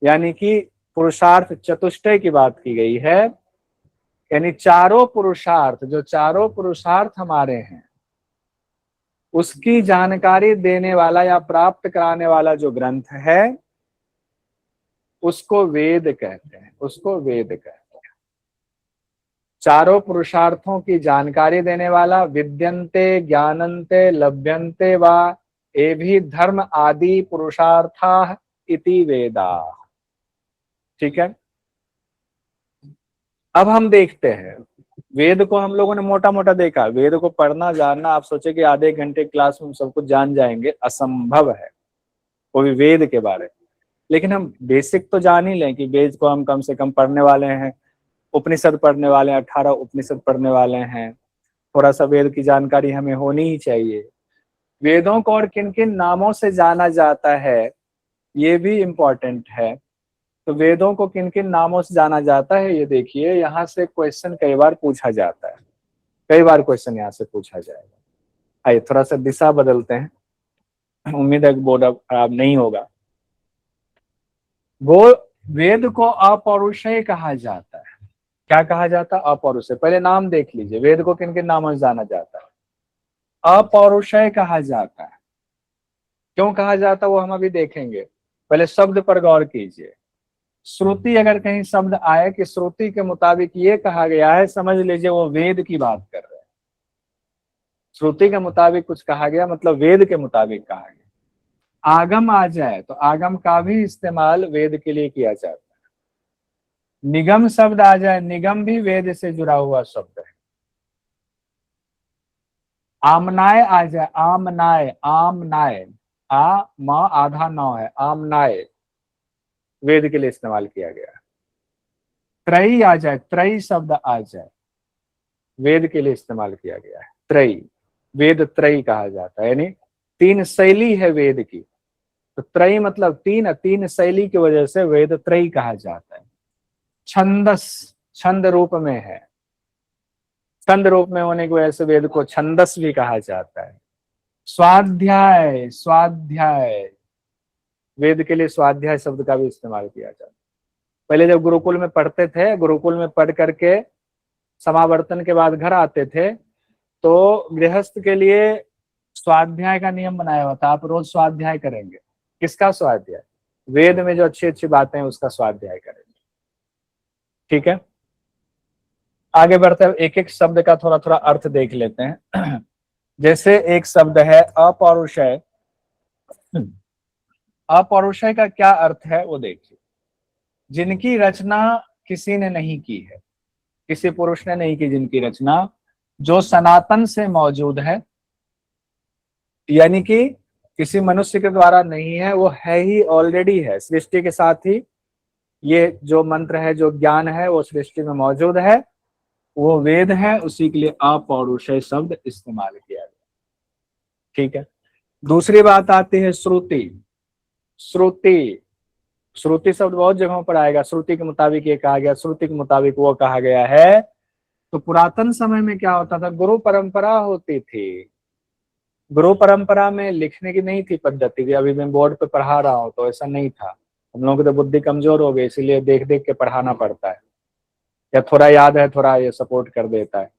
A: यानी कि पुरुषार्थ चतुष्टय की बात की गई है। यानी चारों पुरुषार्थ, जो चारों पुरुषार्थ हमारे हैं, उसकी जानकारी देने वाला या प्राप्त कराने वाला जो ग्रंथ है, उसको वेद कहते हैं। उसको वेद कहते हैं। चारों पुरुषार्थों की जानकारी देने वाला, विद्यन्ते ज्ञानन्ते लभ्यन्ते वा, ये भी धर्म आदि पुरुषार्थाः इति वेदा। ठीक है। अब हम देखते हैं, वेद को हम लोगों ने मोटा मोटा देखा। वेद को पढ़ना जानना, आप सोचे कि आधे घंटे क्लास में हम सब कुछ जान जाएंगे, असंभव है, वो भी वेद के बारे में। लेकिन हम बेसिक तो जान ही लें कि वेद को हम कम से कम पढ़ने वाले हैं, उपनिषद पढ़ने वाले हैं, 18 उपनिषद पढ़ने वाले हैं। थोड़ा सा वेद की जानकारी हमें होनी ही चाहिए। वेदों को और किन किन नामों से जाना जाता है, ये भी इम्पोर्टेंट है। तो वेदों को किन किन नामों से जाना जाता है, ये देखिए। यहाँ से क्वेश्चन कई बार पूछा जाता है, कई बार क्वेश्चन यहाँ से पूछा जाएगा। आइए थोड़ा सा दिशा बदलते हैं, उम्मीद है बोर्ड अब खराब नहीं होगा। वो वेद को अपौरुषेय कहा जाता है। क्या कहा जाता है? अपौरुषेय। पहले नाम देख लीजिए, वेद को किन किन नामों से जाना जाता है। अपौरुषेय कहा जाता है। क्यों कहा जाता है वो हम अभी देखेंगे। पहले शब्द पर गौर कीजिए। श्रुति, अगर कहीं शब्द आए कि श्रुति के मुताबिक ये कहा गया है, समझ लीजिए वो वेद की बात कर रहे हैं। श्रुति के मुताबिक कुछ कहा गया मतलब वेद के मुताबिक कहा गया। आगम आ जाए तो आगम का भी इस्तेमाल वेद के लिए किया जाता है। निगम शब्द आ जाए, निगम भी वेद से जुड़ा हुआ शब्द है। आमनाय आ जाए, आमनाय, आमनाय, आ म आधा नौ है, आमनाय वेद के लिए इस्तेमाल किया गया है। त्रयी आ जाए, त्रयी शब्द आ जाए, वेद के लिए इस्तेमाल किया गया है। त्रयी, वेद त्रयी कहा जाता है। यानी तीन शैली है वेद की, तो त्रयी मतलब तीन, तीन शैली की वजह से वेद त्रयी कहा जाता है। छंदस, छंद रूप में है, छंद रूप में होने की वजह से वेद को छंदस भी कहा जाता है। स्वाध्याय, स्वाध्याय, वेद के लिए स्वाध्याय शब्द का भी इस्तेमाल किया जाता है। पहले जब गुरुकुल में पढ़ते थे, गुरुकुल में पढ़ करके समावर्तन के बाद घर आते थे, तो गृहस्थ के लिए स्वाध्याय का नियम बनाया हुआ था। आप रोज स्वाध्याय करेंगे। किसका स्वाध्याय? वेद में जो अच्छी अच्छी बातें हैं उसका स्वाध्याय करेंगे। ठीक है, आगे बढ़ते हैं, एक एक शब्द का थोड़ा थोड़ा अर्थ देख लेते हैं। जैसे एक शब्द है अपौरुषेय। अपौरुषेय का क्या अर्थ है वो देखिए। जिनकी रचना किसी ने नहीं की है, किसी पुरुष ने नहीं की जिनकी रचना, जो सनातन से मौजूद है, यानी कि किसी मनुष्य के द्वारा नहीं है, वो है ही, ऑलरेडी है सृष्टि के साथ ही। ये जो मंत्र है, जो ज्ञान है, वो सृष्टि में मौजूद है, वो वेद है। उसी के लिए अपौरुषेय शब्द इस्तेमाल किया गया। ठीक है, दूसरी बात आती है श्रुति। श्रुति, श्रुति शब्द बहुत जगहों पर आएगा। श्रुति के मुताबिक ये कहा गया, श्रुति के मुताबिक वो कहा गया है। तो पुरातन समय में क्या होता था, गुरु परंपरा होती थी। गुरु परंपरा में लिखने की नहीं थी पद्धति कि अभी मैं बोर्ड पे पढ़ा रहा हूँ, तो ऐसा नहीं था। हम लोगों की तो बुद्धि कमजोर हो गई, इसीलिए देख देख के पढ़ाना पड़ता है, या थोड़ा याद है, थोड़ा ये सपोर्ट कर देता है।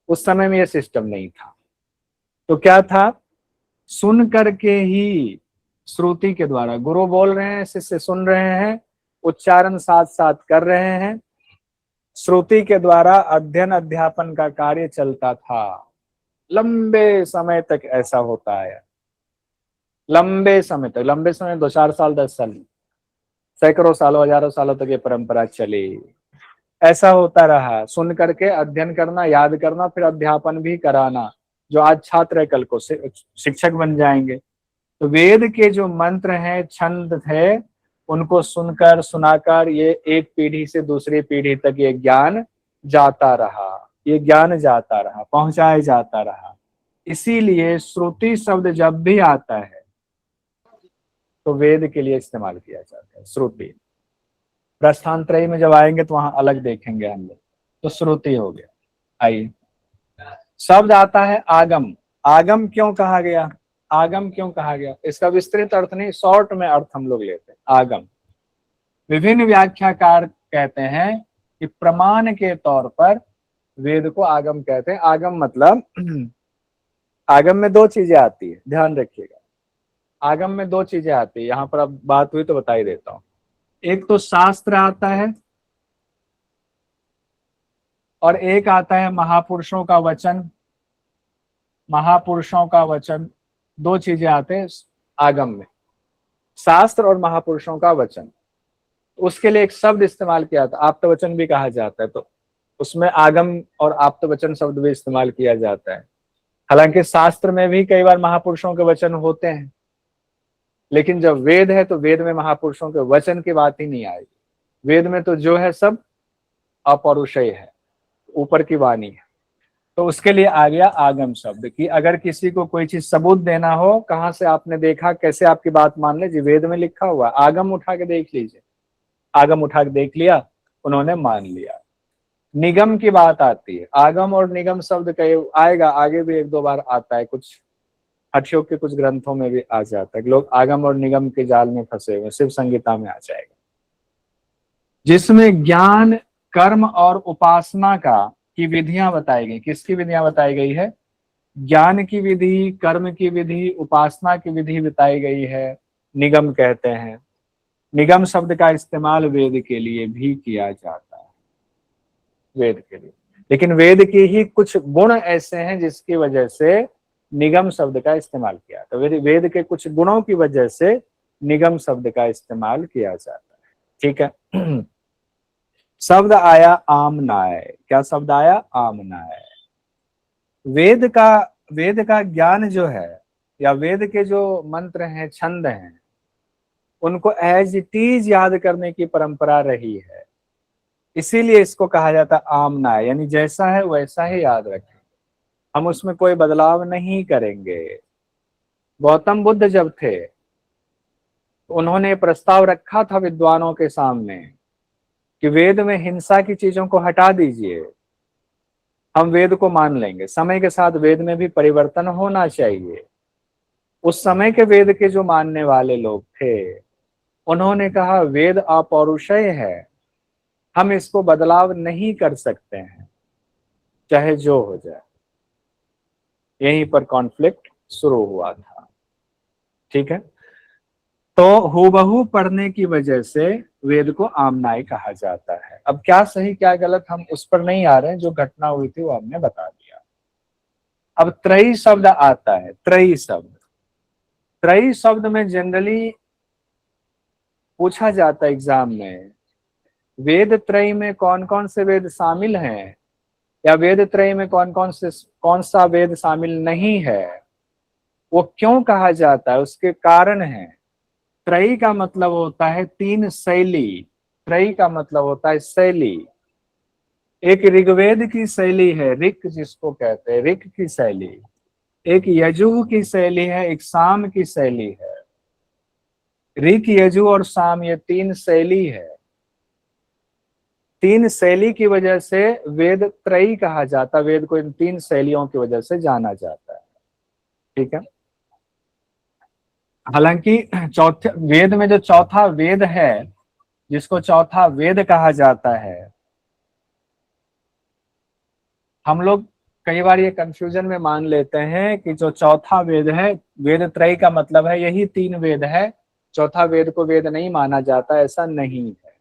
A: उस समय में ये सिस्टम नहीं था। तो क्या था, सुन करके ही, श्रुति के द्वारा गुरु बोल रहे हैं, शिष्य सुन रहे हैं, उच्चारण साथ साथ कर रहे हैं। श्रुति के द्वारा अध्ययन अध्यापन का कार्य चलता था। लंबे समय तक ऐसा होता है, लंबे समय तक, लंबे समय 2-4 साल 10 साल, सैकड़ों सालों हजारों सालों तक ये परंपरा चली। ऐसा होता रहा, सुन करके अध्ययन करना, याद करना, फिर अध्यापन भी कराना। जो आज छात्र है कल को शिक्षक बन जाएंगे। तो वेद के जो मंत्र हैं, छंद थे, उनको सुनकर सुनाकर ये एक पीढ़ी से दूसरी पीढ़ी तक ये ज्ञान जाता रहा, ये ज्ञान जाता रहा, पहुंचाया जाता रहा। इसीलिए श्रुति शब्द जब भी आता है तो वेद के लिए इस्तेमाल किया जाता है। श्रुति प्रस्थानत्रयी में जब आएंगे तो वहां अलग देखेंगे हम लोग। तो श्रुति हो गया। आइए, शब्द आता है आगम। आगम क्यों कहा गया? आगम क्यों कहा गया? इसका विस्तृत अर्थ नहीं, शॉर्ट में अर्थ हम लोग लेते हैं। आगम, विभिन्न व्याख्याकार कहते हैं कि प्रमाण के तौर पर वेद को आगम कहते हैं। आगम मतलब आगम में दो चीजें आती है, ध्यान रखिएगा। आगम में दो चीजें आती है, यहां पर अब बात हुई तो बता ही देता हूं। एक तो शास्त्र आता है और एक आता है महापुरुषों का वचन। महापुरुषों का वचन, दो चीजें आते हैं आगम में, शास्त्र और महापुरुषों का वचन। उसके लिए एक शब्द इस्तेमाल किया था, आप्तवचन भी कहा जाता है। तो उसमें आगम और आप्तवचन शब्द भी इस्तेमाल किया जाता है। हालांकि शास्त्र में भी कई बार महापुरुषों के वचन होते हैं, लेकिन जब वेद है तो वेद में महापुरुषों के वचन की बात ही नहीं आएगी। वेद में तो जो है सब अपौरुषेय है, ऊपर की वाणी है। तो उसके लिए आ गया आगम शब्द कि अगर किसी को कोई चीज सबूत देना हो, कहाँ से आपने देखा, कैसे आपकी बात मान ले, जी वेद में लिखा हुआ, आगम उठा के देख लीजिए। आगम उठा के देख लिया, उन्होंने मान लिया। निगम की बात आती है, आगम और निगम शब्द कई आएगा, आगे भी एक दो बार आता है, कुछ हठयोग के कुछ ग्रंथों में भी आ जाता है। लोग आगम और निगम के जाल में फंसे हुए, शिव संगीता में आ जाएगा, जिसमें ज्ञान, कर्म और उपासना का की विधियां बताई गई। किसकी विधियां बताई गई है? ज्ञान की विधि, कर्म की विधि, उपासना की विधि बताई गई है, निगम कहते हैं। निगम शब्द का इस्तेमाल वेद के लिए भी किया जाता है, वेद के लिए। लेकिन वेद के ही कुछ गुण ऐसे हैं जिसकी वजह से निगम शब्द का इस्तेमाल किया, तो वेद के कुछ गुणों की वजह से निगम शब्द का इस्तेमाल किया जाता है। ठीक है। शब्द आया आमनाय। क्या शब्द आया? आमनाय। वेद का ज्ञान जो है, या वेद के जो मंत्र हैं, छंद हैं, उनको एज इट इज याद करने की परंपरा रही है। इसीलिए इसको कहा जाता आमनाय, यानी जैसा है वैसा ही याद रखें, हम उसमें कोई बदलाव नहीं करेंगे। गौतम बुद्ध जब थे तो उन्होंने प्रस्ताव रखा था विद्वानों के सामने कि वेद में हिंसा की चीजों को हटा दीजिए, हम वेद को मान लेंगे। समय के साथ वेद में भी परिवर्तन होना चाहिए। उस समय के वेद के जो मानने वाले लोग थे, उन्होंने कहा वेद अपौरुषेय है, हम इसको बदलाव नहीं कर सकते हैं, चाहे जो हो जाए। यहीं पर कॉन्फ्लिक्ट शुरू हुआ था। ठीक है, तो हूबहू पढ़ने की वजह से वेद को आमनाय कहा जाता है। अब क्या सही क्या गलत हम उस पर नहीं आ रहे हैं, जो घटना हुई थी वो हमने बता दिया। अब त्रयी शब्द आता है। त्रयी शब्द, त्रयी शब्द में जनरली पूछा जाता है एग्जाम में, वेद त्रयी में कौन कौन से वेद शामिल हैं, या वेद त्रयी में कौन सा वेद शामिल नहीं है। वो क्यों कहा जाता है, उसके कारण है। त्रयी का मतलब होता है तीन शैली। त्रयी का मतलब होता है शैली। एक ऋग्वेद की शैली है, ऋक जिसको कहते हैं, ऋक की शैली। एक यजुः की शैली है, एक साम की शैली है। ऋक, यजु और साम, ये तीन शैली है। तीन शैली की वजह से वेद त्रयी कहा जाता है। वेद को इन तीन शैलियों की वजह से जाना जाता है। ठीक है, हालांकि चौथे वेद में जो चौथा वेद है, जिसको चौथा वेद कहा जाता है, हम लोग कई बार ये कंफ्यूजन में मान लेते हैं कि जो चौथा वेद है, वेद त्रय का मतलब है यही तीन वेद है, चौथा वेद को वेद नहीं माना जाता। ऐसा नहीं है।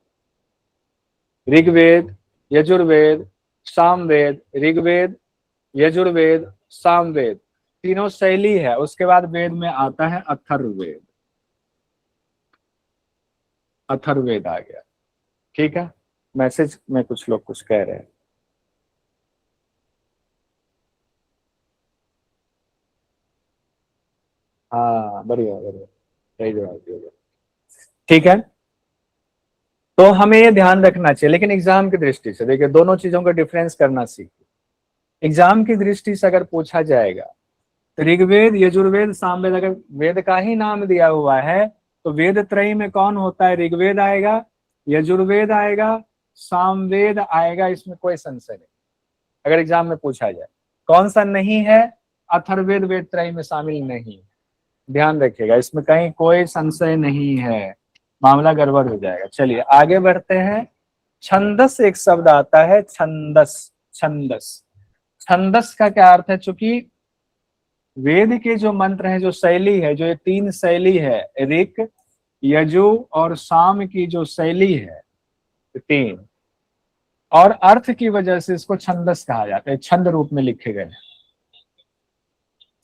A: ऋग्वेद, यजुर्वेद, सामवेद, ऋग्वेद, यजुर्वेद, सामवेद, तीनों शैली है। उसके बाद वेद में आता है अथर्ववेद। अथर्ववेद आ गया। ठीक है, मैसेज में कुछ लोग कुछ कह रहे हैं। हाँ, बढ़िया बढ़िया, सही जवाब दिया। ठीक है, तो हमें ये ध्यान रखना चाहिए। लेकिन एग्जाम की दृष्टि से देखिए, दोनों चीजों का डिफरेंस करना सीखिए। एग्जाम की दृष्टि से अगर पूछा जाएगा तो ऋग्वेद, यजुर्वेद, सामवेद, अगर वेद का ही नाम दिया हुआ है तो वेद त्रयी में कौन होता है? ऋग्वेद आएगा, यजुर्वेद आएगा, सामवेद आएगा, इसमें कोई संशय नहीं। अगर एग्जाम में पूछा जाए कौन सा नहीं है, अथर्ववेद वेद त्रयी में शामिल नहीं। ध्यान रखिएगा, इसमें कहीं कोई संशय नहीं है, मामला गड़बड़ हो जाएगा। चलिए आगे बढ़ते हैं। छंदस एक शब्द आता है, छंदस। छंदस, छंदस का क्या अर्थ है? चूंकि वेद के जो मंत्र हैं, जो शैली है, जो ये तीन शैली है, ऋक, यजु और साम की जो शैली है, तीन, और अर्थ की वजह से इसको छंदस कहा जाता है। छंद रूप में लिखे गए,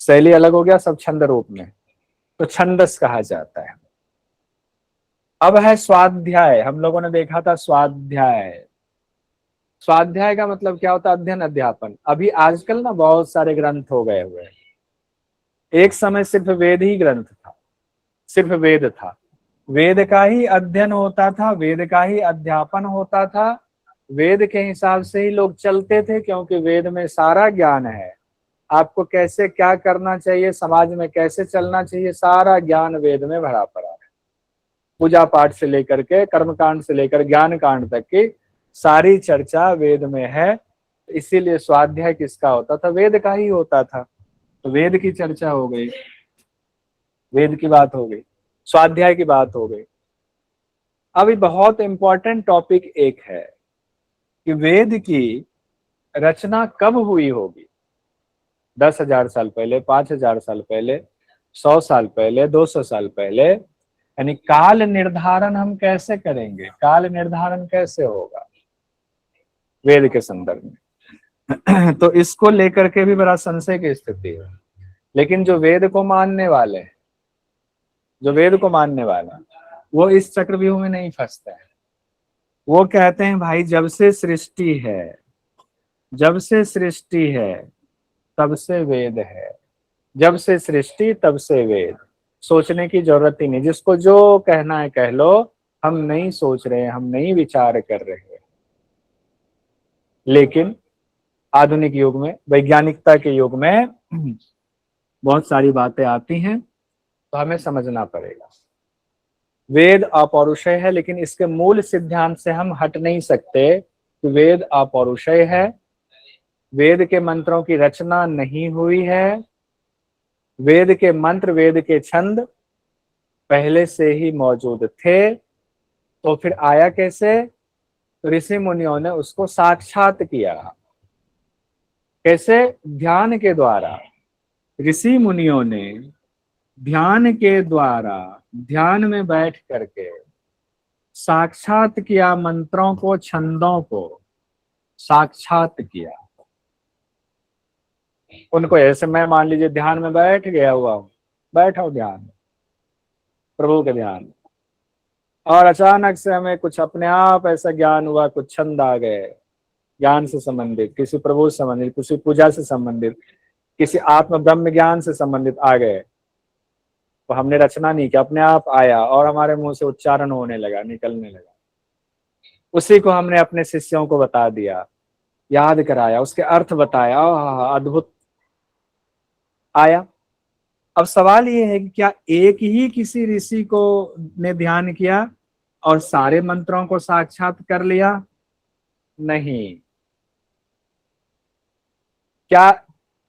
A: शैली अलग हो गया, सब छंद रूप में, तो छंदस कहा जाता है। अब है स्वाध्याय। हम लोगों ने देखा था स्वाध्याय। स्वाध्याय का मतलब क्या होता है? अध्ययन, अध्यापन। अभी आजकल ना बहुत सारे ग्रंथ हो गए हुए हैं। एक समय सिर्फ वेद ही ग्रंथ था, सिर्फ वेद था, वेद का ही अध्ययन होता था, वेद का ही अध्यापन होता था, वेद के हिसाब से ही लोग चलते थे, क्योंकि वेद में सारा ज्ञान है। आपको कैसे क्या करना चाहिए, समाज में कैसे चलना चाहिए, सारा ज्ञान वेद में भरा पड़ा है। पूजा पाठ से लेकर के कर्मकांड से लेकर ज्ञान कांड तक की सारी चर्चा वेद में है। इसीलिए स्वाध्याय किसका होता था? वेद का ही होता था। तो वेद की चर्चा हो गई, वेद की बात हो गई, स्वाध्याय की बात हो गई। अभी बहुत इंपॉर्टेंट टॉपिक एक है कि वेद की रचना कब हुई होगी? 10,000 साल पहले, 5,000 साल पहले, 100 साल पहले, 200 साल पहले? यानी काल निर्धारण हम कैसे करेंगे? काल निर्धारण कैसे होगा वेद के संदर्भ में? तो इसको लेकर के भी बड़ा संशय की स्थिति है। लेकिन जो वेद को मानने वाले हैं, जो वेद को मानने वाला, वो इस चक्रव्यूह में नहीं फंसता है। वो कहते हैं भाई, जब से सृष्टि है, जब से सृष्टि है तब से वेद है, जब से सृष्टि तब से वेद। सोचने की जरूरत ही नहीं, जिसको जो कहना है कह लो। हम नहीं सोच रहे हैं, हम नहीं विचार कर रहे हैं। लेकिन आधुनिक युग में, वैज्ञानिकता के युग में बहुत सारी बातें आती हैं, तो हमें समझना पड़ेगा। वेद अपौरुषेय है, लेकिन इसके मूल सिद्धांत से हम हट नहीं सकते कि वेद अपौरुषेय है। वेद के मंत्रों की रचना नहीं हुई है। वेद के मंत्र, वेद के छंद पहले से ही मौजूद थे। तो फिर आया कैसे? ऋषि मुनियों ने उसको साक्षात किया। कैसे? ध्यान के द्वारा। ऋषि मुनियों ने ध्यान के द्वारा, ध्यान में बैठ करके साक्षात किया, मंत्रों को, छंदों को साक्षात किया। उनको ऐसे, मैं मान लीजिए ध्यान में बैठ गया हुआ हूं, बैठा हूं ध्यान, प्रभु के ध्यान, और अचानक से हमें कुछ अपने आप ऐसा ज्ञान हुआ, कुछ छंद आ गए ज्ञान से संबंधित, किसी प्रभु से संबंधित, किसी पूजा से संबंधित, किसी आत्म ब्रह्म ज्ञान से संबंधित आ गए। तो हमने रचना नहीं किया, अपने आप आया और हमारे मुंह से उच्चारण होने लगा, निकलने लगा। उसी को हमने अपने शिष्यों को बता दिया, याद कराया, उसके अर्थ बताया। अद्भुत आया। अब सवाल ये है कि क्या एक ही किसी ऋषि को ने ध्यान किया और सारे मंत्रों को साक्षात कर लिया? नहीं। क्या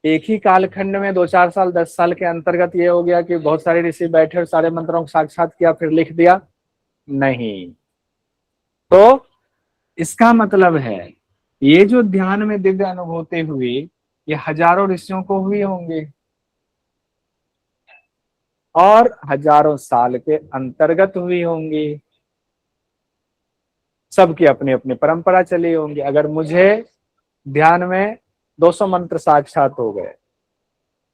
A: एक ही कालखंड में 2-4 साल, 10 साल के अंतर्गत ये हो गया कि बहुत सारे ऋषि बैठे और सारे मंत्रों को साक्षात किया फिर लिख दिया? नहीं। तो इसका मतलब है ये जो ध्यान में दिव्य अनुभूति हुई, ये हजारों ऋषियों को हुई होंगी और हजारों साल के अंतर्गत हुई होंगी। सबकी अपनी अपनी परंपरा चली होंगी। अगर मुझे ध्यान में 200 मंत्र साक्षात हो गए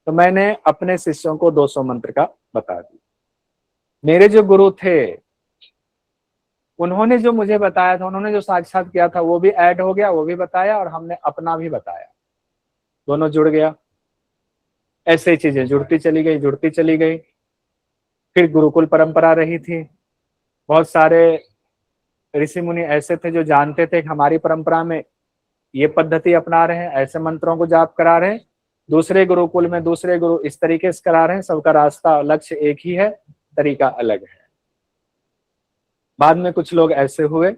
A: तो मैंने अपने शिष्यों को 200 मंत्र का बता दिया। मेरे जो गुरु थे उन्होंने जो मुझे बताया था, उन्होंने जो साक्षात किया था, वो भी ऐड हो गया, वो भी बताया और हमने अपना भी बताया, दोनों जुड़ गया। ऐसे ही चीजें जुड़ती चली गई, जुड़ती चली गई। फिर गुरुकुल परंपरा रही थी, बहुत सारे ऋषि मुनि ऐसे थे जो जानते थे कि हमारी परंपरा में ये पद्धति अपना रहे हैं, ऐसे मंत्रों को जाप करा रहे हैं, दूसरे गुरुकुल में दूसरे गुरु इस तरीके से करा रहे हैं, सबका रास्ता लक्ष्य एक ही है, तरीका अलग है। बाद में कुछ लोग ऐसे हुए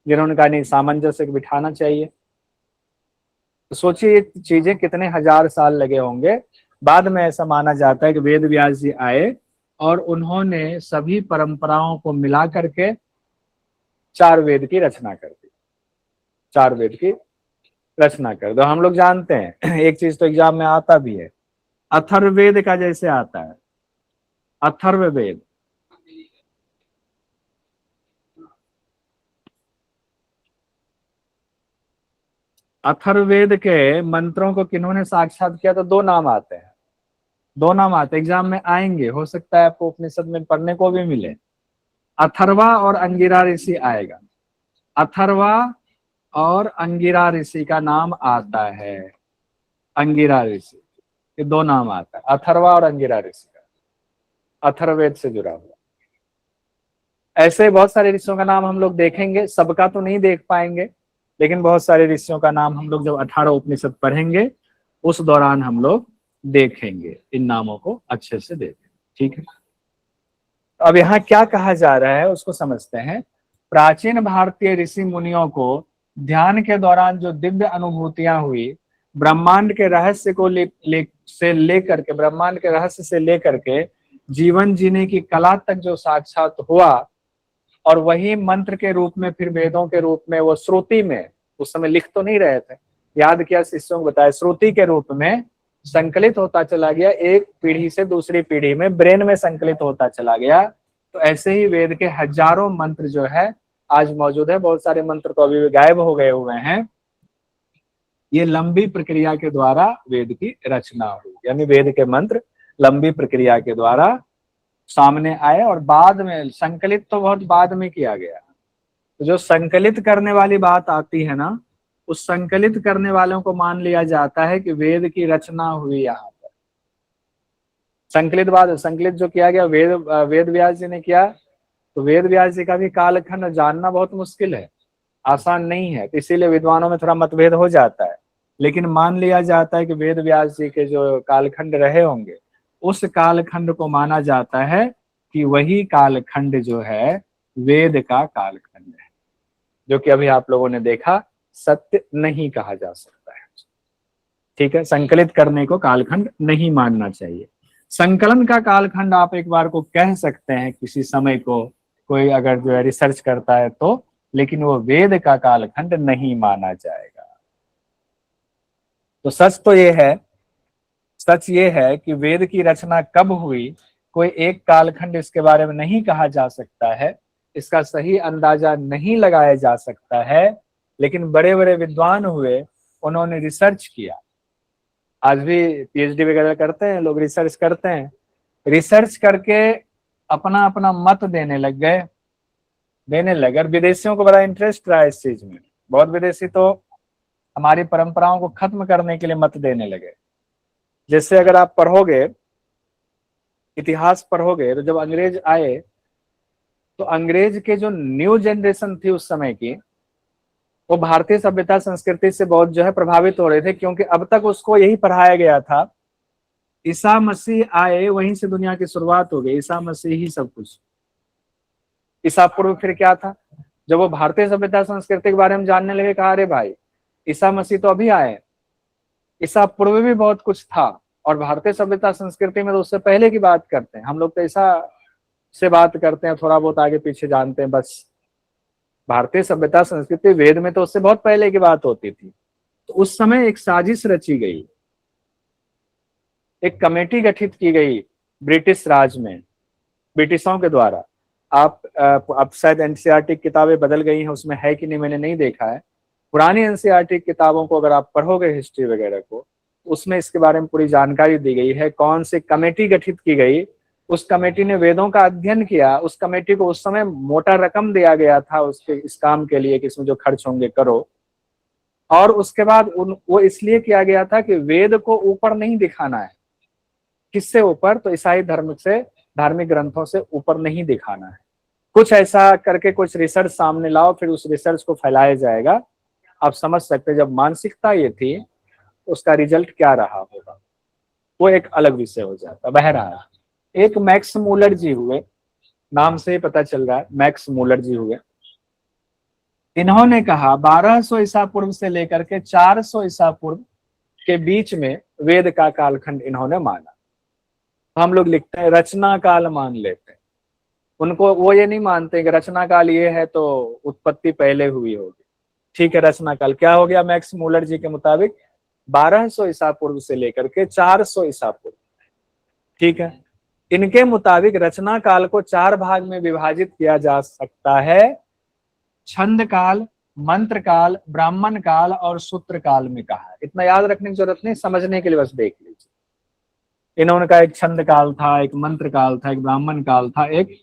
A: जिन्होंने कहा नहीं, सामंजस्य बिठाना चाहिए। तो सोचिए ये चीजें कितने हजार साल लगे होंगे। बाद में ऐसा माना जाता है कि वेद व्यास जी आए और उन्होंने सभी परंपराओं को मिला करके 4 वेद की रचना कर दी। 4 वेद की रचना कर दो। हम लोग जानते हैं एक चीज तो एग्जाम में आता भी है, अथर्ववेद का जैसे आता है, अथर्ववेद अथर्ववेद के मंत्रों को किन्होंने साक्षात किया, तो 2 नाम आते हैं, 2 नाम आते हैं, एग्जाम में आएंगे, हो सकता है आपको उपनिषद में पढ़ने को भी मिले। अथर्वा और अंगिरा ऋषि आएगा, अथर्वा और अंगिरा ऋषि का नाम आता है, अंगिरा ऋषि, ये 2 नाम आता है, अथर्वा और अंगिरा ऋषि का, अथर्ववेद से जुड़ा हुआ। ऐसे बहुत सारे ऋषियों का नाम हम लोग देखेंगे, सबका तो नहीं देख पाएंगे, लेकिन बहुत सारे ऋषियों का नाम हम लोग जब 18 उपनिषद पढ़ेंगे उस दौरान हम लोग देखेंगे, इन नामों को अच्छे से देखेंगे। ठीक है, अब यहाँ क्या कहा जा रहा है उसको समझते हैं। प्राचीन भारतीय ऋषि मुनियों को ध्यान के दौरान जो दिव्य अनुभूतियां हुई, ब्रह्मांड के रहस्य को लेकर के, ब्रह्मांड के रहस्य से लेकर के जीवन जीने की कला तक जो साक्षात हुआ, और वही मंत्र के रूप में, फिर वेदों के रूप में, वो श्रुति में, उस समय लिख तो नहीं रहे थे, याद किया शिष्यों को बताया, श्रुति के रूप में संकलित होता चला गया, एक पीढ़ी से दूसरी पीढ़ी में ब्रेन में संकलित होता चला गया। तो ऐसे ही वेद के हजारों मंत्र जो है आज मौजूद है। बहुत सारे मंत्र तो अभी गायब हो गए हुए हैं। ये लंबी प्रक्रिया के द्वारा वेद की रचना हुई, यानी वेद के मंत्र लंबी प्रक्रिया के द्वारा सामने आए, और बाद में संकलित तो बहुत बाद में किया गया। तो जो संकलित करने वाली बात आती है ना, उस संकलित करने वालों को मान लिया जाता है कि वेद की रचना हुई यहाँ पर। संकलित जो किया गया वेद व्यास जी ने किया, तो वेद व्यास जी का भी कालखंड जानना बहुत मुश्किल है, आसान नहीं है, तो इसीलिए विद्वानों में थोड़ा मतभेद हो जाता है। लेकिन मान लिया जाता है कि वेद व्यास जी के जो कालखंड रहे होंगे, उस कालखंड को माना जाता है कि वही कालखंड जो है वेद का कालखंड है, जो कि अभी आप लोगों ने देखा सत्य नहीं कहा जा सकता है। ठीक है, संकलित करने को कालखंड नहीं मानना चाहिए। संकलन का कालखंड आप एक बार को कह सकते हैं किसी समय को, कोई अगर जो है रिसर्च करता है तो, लेकिन वो वेद का कालखंड नहीं माना जाएगा। तो सच ये है कि वेद की रचना कब हुई, कोई एक कालखंड इसके बारे में नहीं कहा जा सकता है, इसका सही अंदाजा नहीं लगाया जा सकता है। लेकिन बड़े बड़े विद्वान हुए, उन्होंने रिसर्च किया। आज भी पीएचडी वगैरह करते हैं लोग, रिसर्च करते हैं, रिसर्च करके अपना अपना मत देने लगे। और विदेशियों को बड़ा इंटरेस्ट रहा इस चीज में। बहुत विदेशी तो हमारी परंपराओं को खत्म करने के लिए मत देने लगे। जैसे अगर आप पढ़ोगे, इतिहास पढ़ोगे, तो जब अंग्रेज आए तो अंग्रेज के जो न्यू जनरेशन थी उस समय की, वो भारतीय सभ्यता संस्कृति से बहुत जो है प्रभावित हो रहे थे, क्योंकि अब तक उसको यही पढ़ाया गया था, ईसा मसीह आए वहीं से दुनिया की शुरुआत हो गई, ईसा मसीह ही सब कुछ। ईसा पूर्व फिर क्या था? जब वो भारतीय सभ्यता संस्कृति के बारे में जानने लगे, कहा अरे भाई ईसा मसीह तो अभी आए, ईसा पूर्व भी बहुत कुछ था, और भारतीय सभ्यता संस्कृति में तो उससे पहले की बात करते हैं। हम लोग तो ईसा से बात करते हैं, थोड़ा बहुत आगे पीछे जानते हैं बस। भारतीय सभ्यता संस्कृति वेद में तो उससे बहुत पहले की बात होती थी। तो उस समय एक साजिश रची गई, एक कमेटी गठित की गई ब्रिटिश राज में, ब्रिटिशों के द्वारा। आप शायद एनसीईआरटी किताबें बदल गई हैं, उसमें है कि नहीं मैंने नहीं देखा है। पुरानी एनसीईआरटी किताबों को अगर आप पढ़ोगे, हिस्ट्री वगैरह को, उसमें इसके बारे में पूरी जानकारी दी गई है। कौन सी कमेटी गठित की गई, उस कमेटी ने वेदों का अध्ययन किया। उस कमेटी को उस समय मोटा रकम दिया गया था उसके इस काम के लिए कि इसमें जो खर्च होंगे करो। और उसके बाद वो इसलिए किया गया था कि वेद को ऊपर नहीं दिखाना है। किससे ऊपर? तो ईसाई धर्म से, धार्मिक ग्रंथों से ऊपर नहीं दिखाना है। कुछ ऐसा करके कुछ रिसर्च सामने लाओ, फिर उस रिसर्च को फैलाया जाएगा। आप समझ सकते हैं जब मानसिकता ये थी उसका रिजल्ट क्या रहा होगा, वो एक अलग विषय हो जाता। बहरहाल एक मैक्स मूलर जी हुए, नाम से ही पता चल रहा है मैक्स मूलर जी हुए। इन्होंने कहा 1200 ईसा पूर्व से लेकर के 400 ईसा पूर्व के बीच में वेद का कालखंड इन्होंने माना। हम लोग लिखते हैं रचना काल मान लेते हैं, उनको वो ये नहीं मानते कि रचना काल ये है तो उत्पत्ति पहले हुई होगी। ठीक है, रचना काल क्या हो गया मैक्स मूलर जी के मुताबिक 1200 ईसा पूर्व से लेकर के 400 ईसा पूर्व। ठीक है, इनके मुताबिक रचना काल को 4 भाग में विभाजित किया जा सकता है, छंद काल, मंत्र काल, ब्राह्मण काल और सूत्र काल में कहा है। इतना याद रखने की जरूरत नहीं, समझने के लिए बस देख लीजिए। इन्होंने कहा एक छंद काल था, एक मंत्र काल था, एक ब्राह्मण काल था, एक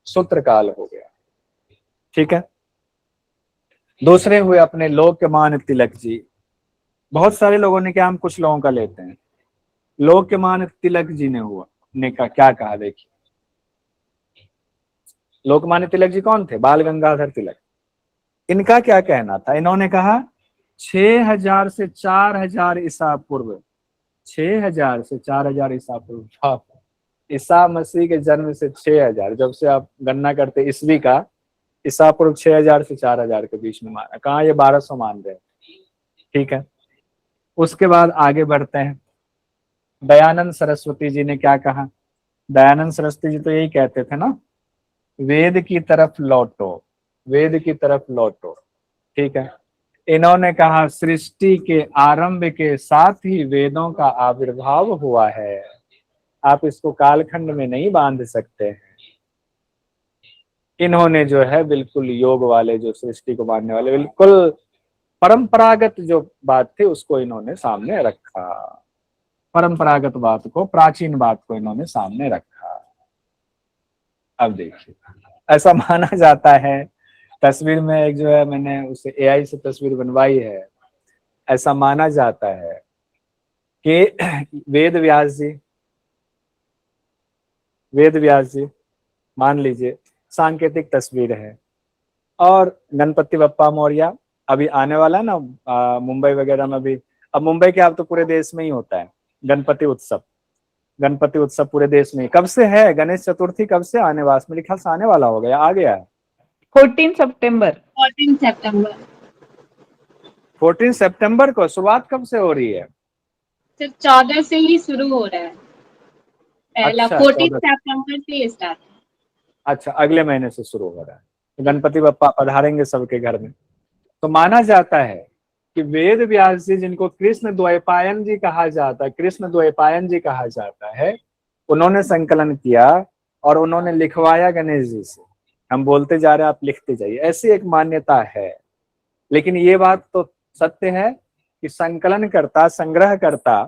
A: सूत्र काल हो गया। ठीक है, दूसरे हुए अपने लोकमान तिलक जी। बहुत सारे लोगों ने क्या, हम कुछ लोगों का लेते हैं। लोकमान तिलक जी ने क्या कहा, देखिए लोकमान्य तिलक जी कौन थे, बाल गंगाधर तिलक। इनका क्या कहना था, इन्होंने कहा 6000 से 4000 ईसा पूर्व, 6000 से 4000 ईसा पूर्व, ईसा मसीह के जन्म से 6000, जब से आप गणना करते ईस्वी का, ईसा पूर्व 6000 से 4000 के बीच में माना, कहा ये 1200 मान रहे हैं। ठीक है, उसके बाद आगे बढ़ते हैं। दयानंद सरस्वती जी ने क्या कहा, दयानंद सरस्वती जी तो यही कहते थे ना, वेद की तरफ लौटो, वेद की तरफ लौटो। ठीक है, इन्होंने कहा सृष्टि के आरंभ के साथ ही वेदों का आविर्भाव हुआ है, आप इसको कालखंड में नहीं बांध सकते हैं। इन्होंने जो है बिल्कुल योग वाले, जो सृष्टि को मानने वाले, बिल्कुल परंपरागत जो बात थी उसको इन्होंने सामने रखा, परंपरागत बात को, प्राचीन बात को इन्होंने सामने रखा। अब देखिए ऐसा माना जाता है, तस्वीर में एक जो है मैंने उसे एआई से तस्वीर बनवाई है, ऐसा माना जाता है कि वेद व्यास जी मान लीजिए, सांकेतिक तस्वीर है, और गणपति बप्पा मौर्य अभी आने वाला है ना मुंबई वगैरह में भी। अब मुंबई के, अब तो पूरे देश में ही होता है गणपति उत्सव, गणपति उत्सव पूरे देश में कब से है, गणेश चतुर्थी कब से आने वाला, मेरे ख्याल से आने वाला हो गया, आ गया है
C: 14 सितंबर।
A: 14 सितंबर को। शुरुआत कब से हो रही है,
D: सिर्फ 14 से ही शुरू हो रहा है, पहला
A: अच्छा
D: 14
A: 14,
D: सितंबर से स्टार्ट।
A: अच्छा अगले महीने से शुरू हो रहा है। गणपति बप्पा पधारेंगे सबके घर में। तो माना जाता है कि वेद व्यास जी, जिनको कृष्ण द्वैपायन जी कहा जाता है, कृष्ण द्वैपायन जी कहा जाता है, उन्होंने संकलन किया और उन्होंने लिखवाया गणेश जी से। हम बोलते जा रहे हैं, आप लिखते जाइए, ऐसी एक मान्यता है। लेकिन ये बात तो सत्य है कि संकलन करता, संग्रह करता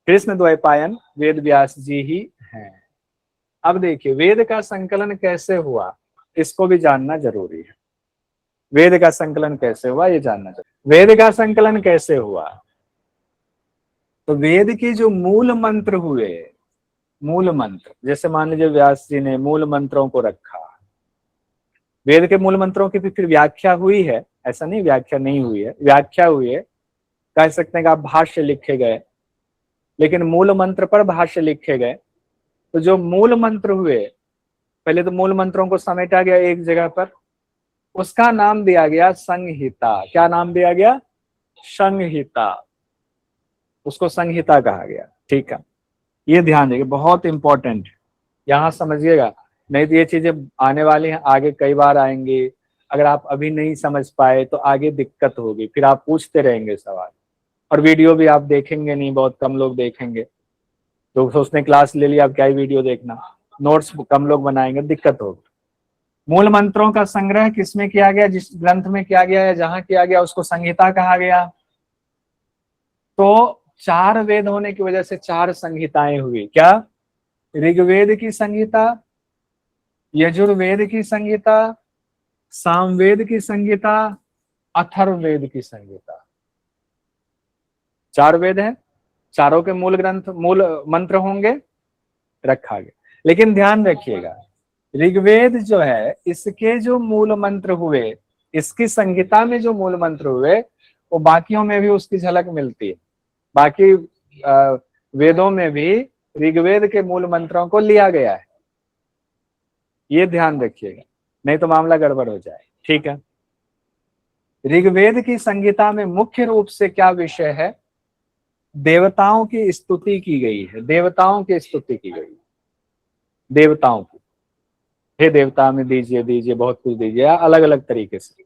A: कृष्ण द्वैपायन वेद व्यास जी ही हैं। अब देखिए वेद का संकलन कैसे हुआ, इसको भी जानना जरूरी है। वेद का संकलन कैसे हुआ ये जानना जरूरी। वेद का संकलन कैसे हुआ, तो वेद के जो मूल मंत्र हुए, मूल मंत्र, जैसे मान लीजिए व्यास जी ने मूल मंत्रों को रखा, वेद के मूल मंत्रों की भी फिर व्याख्या हुई है, ऐसा नहीं व्याख्या नहीं हुई है, व्याख्या हुई है, कह सकते हैं कि आप भाष्य लिखे गए, लेकिन मूल मंत्र पर भाष्य लिखे गए। तो जो मूल मंत्र हुए, पहले तो मूल मंत्रों को समेटा गया एक जगह पर, उसका नाम दिया गया संहिता। क्या नाम दिया गया, संहिता, उसको संहिता कहा गया। ठीक है, ये ध्यान देंगे, बहुत इंपॉर्टेंट, यहां समझिएगा, नहीं तो ये चीजें आने वाली हैं, आगे कई बार आएंगी। अगर आप अभी नहीं समझ पाए तो आगे दिक्कत होगी, फिर आप पूछते रहेंगे सवाल, और वीडियो भी आप देखेंगे नहीं, बहुत कम लोग देखेंगे। तो उसने क्लास ले लिया, अब क्या ही वीडियो देखना, नोट्स कम लोग बनाएंगे, दिक्कत होगी। मूल मंत्रों का संग्रह किसमें किया गया, जिस ग्रंथ में किया गया या जहां किया गया उसको संहिता कहा गया। तो 4 वेद होने की वजह से 4 संहिताएं हुई। क्या, ऋग्वेद की संहिता, यजुर्वेद की संहिता, सामवेद की संहिता, अथर्ववेद की संहिता। 4 वेद हैं, चारों के मूल ग्रंथ, मूल मंत्र होंगे, रखा गया। लेकिन ध्यान रखिएगा, ऋग्वेद जो है इसके जो मूल मंत्र हुए, इसकी संहिता में जो मूल मंत्र हुए वो बाकियों में भी उसकी झलक मिलती है। बाकी वेदों में भी ऋग्वेद के मूल मंत्रों को लिया गया है, ये ध्यान रखिएगा, नहीं तो मामला गड़बड़ हो जाए। ठीक है, ऋग्वेद की संहिता में मुख्य रूप से क्या विषय है? देवताओं की स्तुति की गई है, देवताओं की स्तुति की गई, देवताओं की, हे देवता हमें दीजिए दीजिए, बहुत कुछ दीजिए, अलग अलग तरीके से।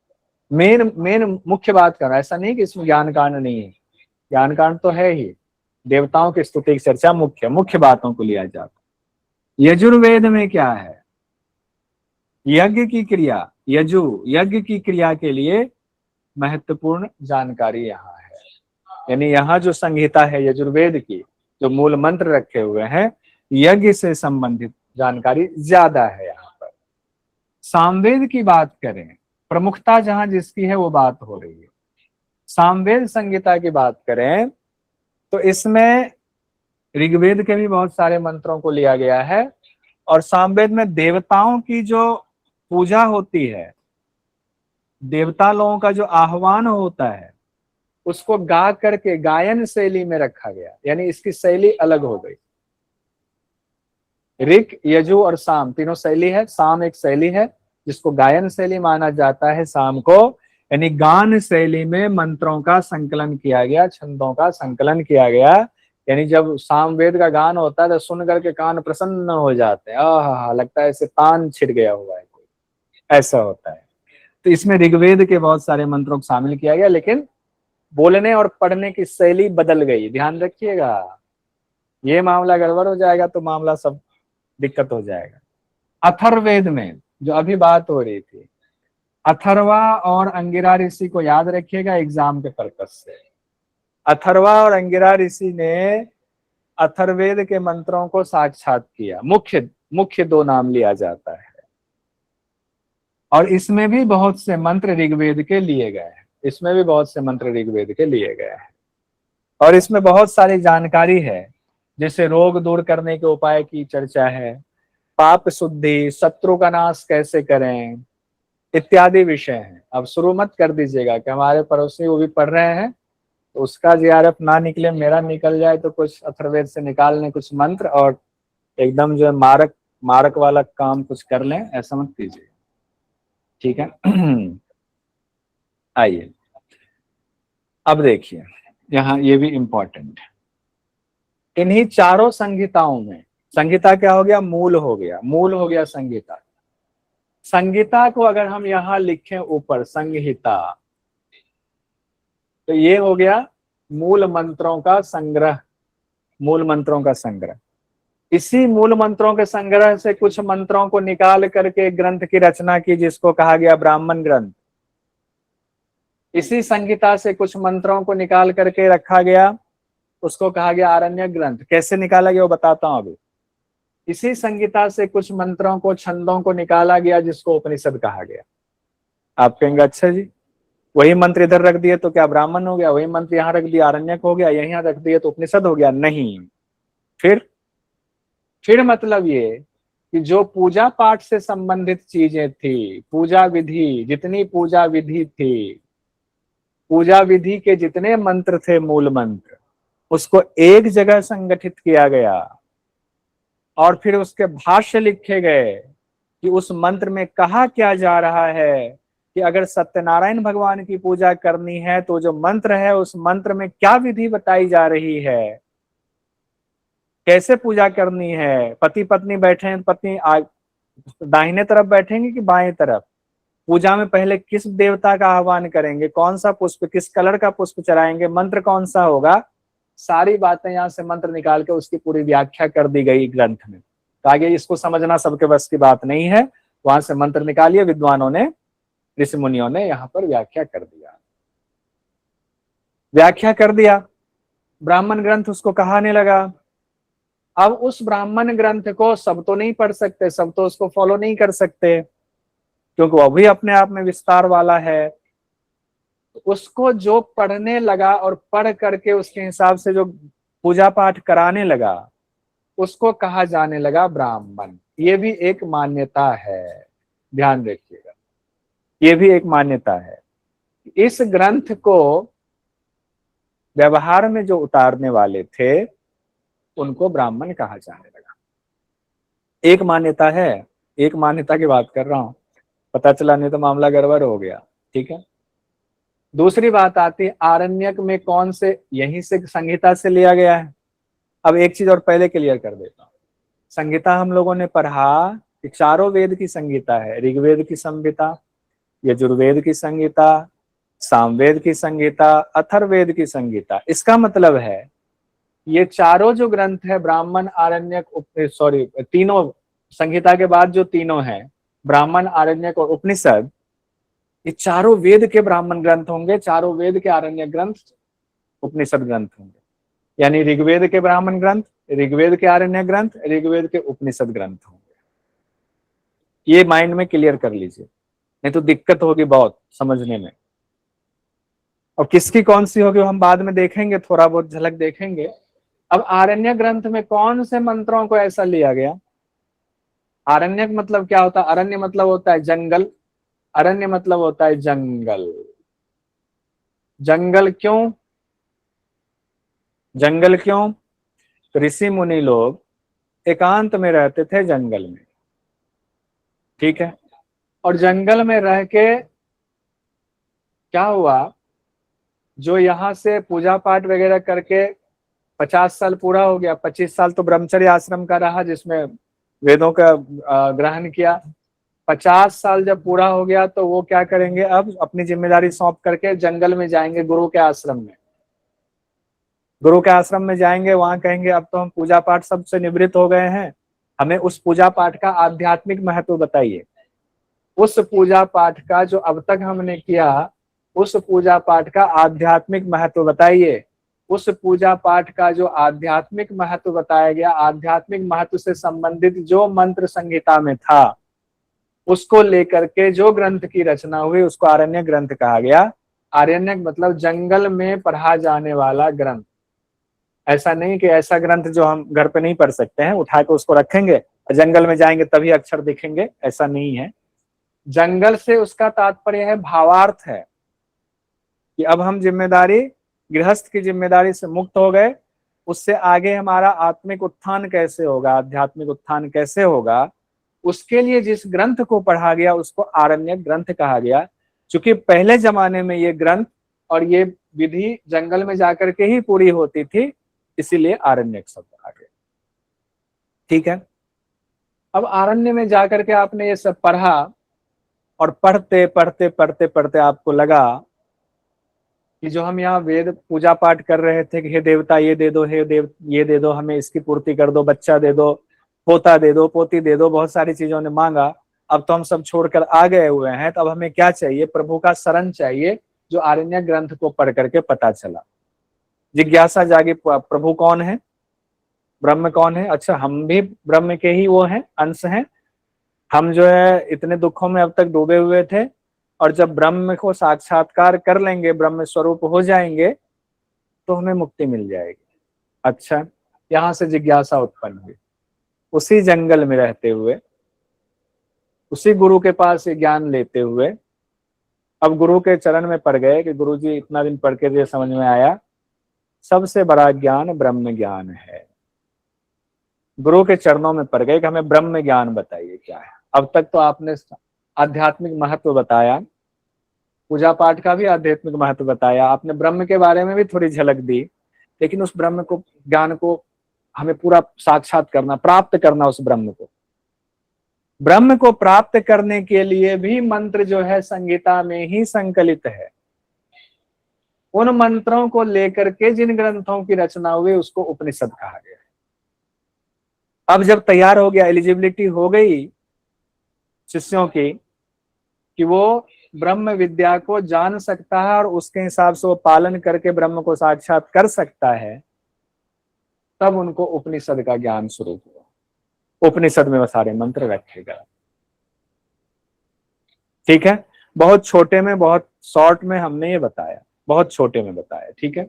A: मेन मुख्य बात कर रहा है, ऐसा नहीं कि इसमें ज्ञान कांड नहीं है, ज्ञान कांड तो है ही, देवताओं की स्तुति की चर्चा मुख्य बातों को लिया जाता है। यजुर्वेद में क्या है? यज्ञ की क्रिया, यज्ञ की क्रिया के लिए महत्वपूर्ण जानकारी यहाँ है। यानी यहाँ जो संहिता है यजुर्वेद की, जो मूल मंत्र रखे हुए हैं, यज्ञ से संबंधित जानकारी ज्यादा है यहाँ पर। सामवेद की बात करें, प्रमुखता जहां जिसकी है वो बात हो रही है। सामवेद संहिता की बात करें तो इसमें ऋग्वेद के भी बहुत सारे मंत्रों को लिया गया है, और सामवेद में देवताओं की जो पूजा होती है, देवता लोगों का जो आह्वान होता है, उसको गा करके गायन शैली में रखा गया, यानी इसकी शैली अलग हो गई। ऋक, यजु और साम तीनों शैली है, साम एक शैली है जिसको गायन शैली माना जाता है साम को, यानी गान शैली में मंत्रों का संकलन किया गया, छंदों का संकलन किया गया। यानी जब सामवेद का गान होता है तो सुन करके कान प्रसन्न हो जाते हैं, आहा, लगता है ऐसे तान छिड़ गया हुआ है कोई, ऐसा होता है। तो इसमें ऋग्वेद के बहुत सारे मंत्रों को शामिल किया गया, लेकिन बोलने और पढ़ने की शैली बदल गई, ध्यान रखिएगा, ये मामला गड़बड़ हो जाएगा तो मामला सब दिक्कत हो जाएगा। अथर्ववेद में जो अभी बात हो रही थी, अथर्वा और अंगिरा ऋषि को याद रखिएगा एग्जाम के पर्पज से। अथर्वा और अंगिरा ऋषि ने अथर्ववेद के मंत्रों को साक्षात किया, मुख्य दो नाम लिया जाता है, और इसमें भी बहुत से मंत्र ऋग्वेद के लिए गए हैं, इसमें भी बहुत से मंत्र ऋग्वेद के लिए गए हैं, और इसमें बहुत सारी जानकारी है, जैसे रोग दूर करने के उपाय की चर्चा है, पाप शुद्धि, शत्रु का नाश कैसे करें, इत्यादि विषय हैं। अब शुरू मत कर दीजिएगा कि हमारे पड़ोसी वो भी पढ़ रहे हैं तो उसका जीआरएफ ना निकले, मेरा निकल जाए, तो कुछ अथर्ववेद से निकालने कुछ मंत्र और एकदम जो है मारक वाला काम कुछ कर लें, ऐसा मत कीजिए, ठीक है। आइए अब देखिए, यहाँ ये भी इंपॉर्टेंट है, इन्हीं चारों संहिताओं में, संहिता क्या हो गया? मूल हो गया संहिता। संहिता को अगर हम यहाँ लिखें ऊपर संहिता, तो ये हो गया मूल मंत्रों का संग्रह, मूल मंत्रों का संग्रह। इसी मूल मंत्रों के संग्रह से कुछ मंत्रों को निकाल करके ग्रंथ की रचना की, जिसको कहा गया ब्राह्मण ग्रंथ। इसी संहिता से कुछ मंत्रों को निकाल करके रखा गया, उसको कहा गया आरण्यक ग्रंथ। कैसे निकाला गया वो बताता हूं अभी। इसी संहिता से कुछ मंत्रों को, छंदों को निकाला गया, जिसको उपनिषद कहा गया। आप कहेंगे अच्छा जी, वही मंत्र इधर रख दिए तो क्या ब्राह्मण हो गया, वही मंत्र यहाँ रख दिया आरण्यक हो गया, यहीं रख दिए तो उपनिषद हो गया? नहीं। फिर मतलब ये कि जो पूजा पाठ से संबंधित चीजें थी, पूजा विधि, जितनी पूजा विधि थी, पूजा विधि के जितने मंत्र थे, मूल मंत्र, उसको एक जगह संगठित किया गया, और फिर उसके भाष्य लिखे गए कि उस मंत्र में कहा क्या जा रहा है, कि अगर सत्यनारायण भगवान की पूजा करनी है तो जो मंत्र है उस मंत्र में क्या विधि बताई जा रही है, कैसे पूजा करनी है। पति पत्नी बैठे हैं, पत्नी दाहिने तरफ बैठेंगे कि बाएं तरफ, पूजा में पहले किस देवता का आह्वान करेंगे, कौन सा पुष्प, किस कलर का पुष्प चढ़ाएंगे, मंत्र कौन सा होगा, सारी बातें यहाँ से मंत्र निकाल के उसकी पूरी व्याख्या कर दी गई ग्रंथ में। तो आगे इसको समझना सबके बस की बात नहीं है, वहां से मंत्र निकालिए, विद्वानों ने, ऋषि मुनियों ने यहाँ पर व्याख्या कर दिया, ब्राह्मण ग्रंथ उसको कहाने लगा। अब उस ब्राह्मण ग्रंथ को सब तो नहीं पढ़ सकते, सब तो उसको फॉलो नहीं कर सकते, क्योंकि वह भी अपने आप में विस्तार वाला है। उसको जो पढ़ने लगा और पढ़ करके उसके हिसाब से जो पूजा पाठ कराने लगा, उसको कहा जाने लगा ब्राह्मण। ये भी एक मान्यता है, ध्यान रखिएगा, ये भी एक मान्यता है। इस ग्रंथ को व्यवहार में जो उतारने वाले थे उनको ब्राह्मण कहा जाने लगा। एक मान्यता है, एक मान्यता की बात कर रहा हूं, पता चला नहीं तो मामला गड़बड़ हो गया, ठीक है। दूसरी बात आती है आरण्यक में कौन से, यहीं से संहिता से लिया गया है। अब एक चीज और पहले क्लियर कर देता हूं, संहिता हम लोगों ने पढ़ा कि चारों वेद की संहिता है, ऋग्वेद की संहिता, यजुर्वेद की संहिता, सामवेद की संहिता, अथर्ववेद की संहिता। इसका मतलब है ये चारों जो ग्रंथ है, ब्राह्मण, आरण्यक, सॉरी तीनों संहिता के बाद जो तीनों हैं, ब्राह्मण, आरण्यक और उपनिषद, ये चारों वेद के ब्राह्मण ग्रंथ होंगे, चारों वेद के आरण्यक ग्रंथ उपनिषद ग्रंथ होंगे। यानी ऋग्वेद के ब्राह्मण ग्रंथ, ऋग्वेद के आरण्यक ग्रंथ, ऋग्वेद के उपनिषद ग्रंथ होंगे। ये माइंड में क्लियर कर लीजिए, नहीं तो दिक्कत होगी बहुत समझने में। और किसकी कौन सी होगी हम बाद में देखेंगे, थोड़ा बहुत झलक देखेंगे। अब आरण्यक ग्रंथ में कौन से मंत्रों को ऐसा लिया गया। आरण्यक मतलब क्या होता है, अरण्य मतलब होता है जंगल, अरण्य मतलब होता है जंगल। जंगल क्यों, जंगल क्यों, तो ऋषि मुनि लोग एकांत में रहते थे जंगल में, ठीक है। और जंगल में रह के क्या हुआ, जो यहाँ से पूजा पाठ वगैरह करके 50 साल पूरा हो गया, 25 साल तो ब्रह्मचर्य आश्रम का रहा जिसमें वेदों का ग्रहण किया। 50 साल जब पूरा हो गया तो वो क्या करेंगे, अब अपनी जिम्मेदारी सौंप करके जंगल में जाएंगे, गुरु के आश्रम में। गुरु के आश्रम में जाएंगे, वहां कहेंगे अब तो हम पूजा पाठ सबसे निवृत्त हो गए हैं, हमें उस पूजा पाठ का आध्यात्मिक महत्व बताइए। उस पूजा पाठ का जो अब तक हमने किया, उस पूजा पाठ का आध्यात्मिक महत्व बताइए। उस पूजा पाठ का जो आध्यात्मिक महत्व बताया गया, आध्यात्मिक महत्व से संबंधित जो मंत्र संहिता में था, उसको लेकर के जो ग्रंथ की रचना हुई उसको आरण्यक ग्रंथ कहा गया। आरण्यक मतलब जंगल में पढ़ा जाने वाला ग्रंथ। ऐसा नहीं कि ऐसा ग्रंथ जो हम घर पे नहीं पढ़ सकते हैं, उठा के उसको रखेंगे और जंगल में जाएंगे तभी अक्षर दिखेंगे, ऐसा नहीं है। जंगल से उसका तात्पर्य है, भावार्थ है कि अब हम जिम्मेदारी, गृहस्थ की जिम्मेदारी से मुक्त हो गए, उससे आगे हमारा आत्मिक उत्थान कैसे होगा, आध्यात्मिक उत्थान कैसे होगा, उसके लिए जिस ग्रंथ को पढ़ा गया उसको आरण्यक ग्रंथ कहा गया। क्योंकि पहले जमाने में ये ग्रंथ और ये विधि जंगल में जाकर के ही पूरी होती थी, इसीलिए आरण्यक शब्द आ गया, ठीक है। अब आरण्य में जाकर के आपने ये सब पढ़ा और पढ़ते पढ़ते पढ़ते पढ़ते आपको लगा कि जो हम यहाँ वेद पूजा पाठ कर रहे थे कि हे देवता ये दे दो, हे देव ये दे दो, हमें इसकी पूर्ति कर दो, बच्चा दे दो, पोता दे दो, पोती दे दो, बहुत सारी चीजों ने मांगा। अब तो हम सब छोड़कर आ गए हुए हैं, तो अब हमें क्या चाहिए, प्रभु का शरण चाहिए, जो आरण्य ग्रंथ को पढ़ करके पता चला। जिज्ञासा जागी, प्रभु कौन है, ब्रह्म कौन है, अच्छा हम भी ब्रह्म के ही वो हैं, अंश हैं। हम जो है इतने दुखों में अब तक डूबे हुए थे, और जब ब्रह्म को साक्षात्कार कर लेंगे, ब्रह्म स्वरूप हो जाएंगे, तो हमें मुक्ति मिल जाएगी। अच्छा, यहां से जिज्ञासा उत्पन्न हुई। उसी जंगल में रहते हुए, उसी गुरु के पास ये ज्ञान लेते हुए, अब गुरु के चरण में पड़ गए कि गुरु जी इतना दिन पढ़ के ये समझ में आया, सबसे बड़ा ज्ञान ब्रह्म ज्ञान है। गुरु के चरणों में पड़ गए कि हमें ब्रह्म ज्ञान बताइए क्या है। अब तक तो आपने आध्यात्मिक महत्व बताया, पूजा पाठ का भी आध्यात्मिक महत्व बताया, आपने ब्रह्म के बारे में भी थोड़ी झलक दी, लेकिन उस ब्रह्म को, ज्ञान को हमें पूरा साक्षात करना, प्राप्त करना उस ब्रह्म को। ब्रह्म को प्राप्त करने के लिए भी मंत्र जो है संगीता में ही संकलित है। उन मंत्रों को लेकर के जिन ग्रंथों की रचना हुई उसको उपनिषद कहा गया। अब जब तैयार हो गया, एलिजिबिलिटी हो गई शिष्यों की कि वो ब्रह्म विद्या को जान सकता है और उसके हिसाब से वो पालन करके ब्रह्म को साक्षात कर सकता है, तब उनको उपनिषद का ज्ञान शुरू हुआ। उपनिषद में वो सारे मंत्र रखे गए, ठीक है। बहुत छोटे में, बहुत शॉर्ट में हमने ये बताया, बहुत छोटे में बताया, ठीक है।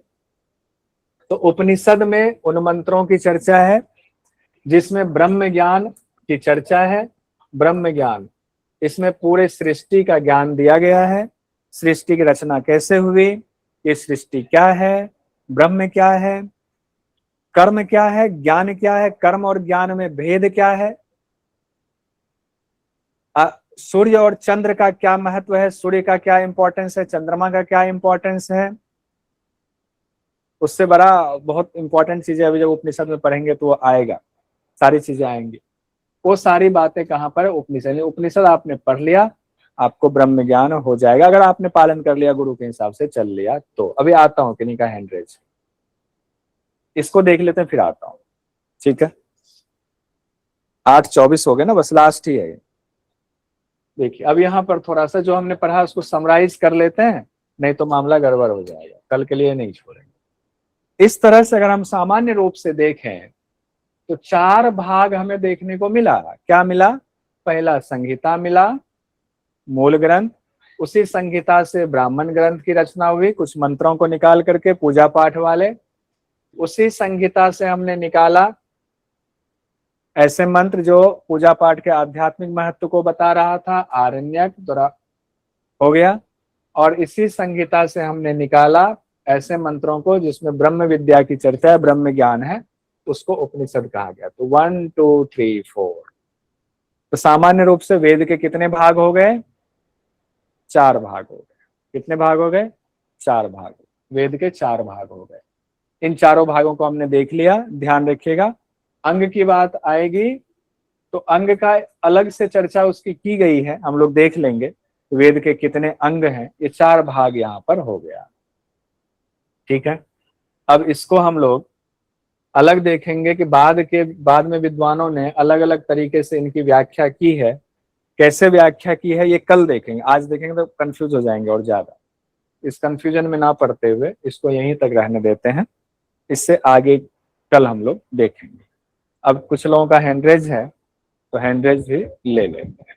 A: तो उपनिषद में उन मंत्रों की चर्चा है जिसमें ब्रह्म ज्ञान की चर्चा है, ब्रह्म ज्ञान। इसमें पूरे सृष्टि का ज्ञान दिया गया है, सृष्टि की रचना कैसे हुई, ये सृष्टि क्या है, ब्रह्म क्या है, कर्म क्या है, ज्ञान क्या है, कर्म और ज्ञान में भेद क्या है, सूर्य और चंद्र का क्या महत्व है, सूर्य का क्या इंपॉर्टेंस है, चंद्रमा का क्या इंपॉर्टेंस है। उससे बड़ा बहुत इंपॉर्टेंट चीजें अभी जब उपनिषद में पढ़ेंगे तो वो आएगा, सारी चीजें आएंगी। वो सारी बातें कहाँ पर है, उपनिषद। उपनिषद आपने पढ़ लिया, आपको ब्रह्म ज्ञान हो जाएगा, अगर आपने पालन कर लिया, गुरु के हिसाब से चल लिया तो। अभी आता हूँ, किन्हीं का हैंड रेज, इसको देख लेते हैं फिर आता हूँ, ठीक है। 8:24 हो गए ना, बस लास्ट ही है। देखिए अब यहाँ पर थोड़ा सा जो हमने पढ़ा उसको समराइज कर लेते हैं, नहीं तो मामला गड़बड़ हो जाएगा, कल के लिए नहीं छोड़ेंगे। इस तरह से अगर हम सामान्य रूप से देखें तो 4 भाग हमें देखने को मिला। क्या मिला? पहला संहिता मिला, मूल ग्रंथ, उसी संहिता से ब्राह्मण ग्रंथ की रचना हुई, कुछ मंत्रों को निकाल करके पूजा पाठ वाले। उसी संहिता से हमने निकाला ऐसे मंत्र जो पूजा पाठ के आध्यात्मिक महत्व को बता रहा था, आरण्यक द्वारा हो गया। और इसी संहिता से हमने निकाला ऐसे मंत्रों को जिसमें ब्रह्म विद्या की चर्चा है, ब्रह्म ज्ञान है, उसको उपनिषद कहा गया। तो 1 2 3 4। तो सामान्य रूप से वेद के कितने भाग हो गए? 4 भाग हो गए। कितने भाग हो गए? 4 भाग। वेद के 4 भाग हो गए। इन चारों भागों को हमने देख लिया। ध्यान रखिएगा, अंग की बात आएगी तो अंग का अलग से चर्चा उसकी की गई है, हम लोग देख लेंगे वेद के कितने अंग हैं। ये 4 भाग यहाँ पर हो गया, ठीक है। अब इसको हम लोग अलग देखेंगे कि बाद में विद्वानों ने अलग अलग तरीके से इनकी व्याख्या की है। कैसे व्याख्या की है ये कल देखेंगे, आज देखेंगे तो कंफ्यूज हो जाएंगे और ज्यादा। इस कंफ्यूजन में ना पड़ते हुए इसको यहीं तक रहने देते हैं, इससे आगे कल हम लोग देखेंगे। अब कुछ लोगों का हैंडरेज है तो हैंडरेज भी ले लेंगे।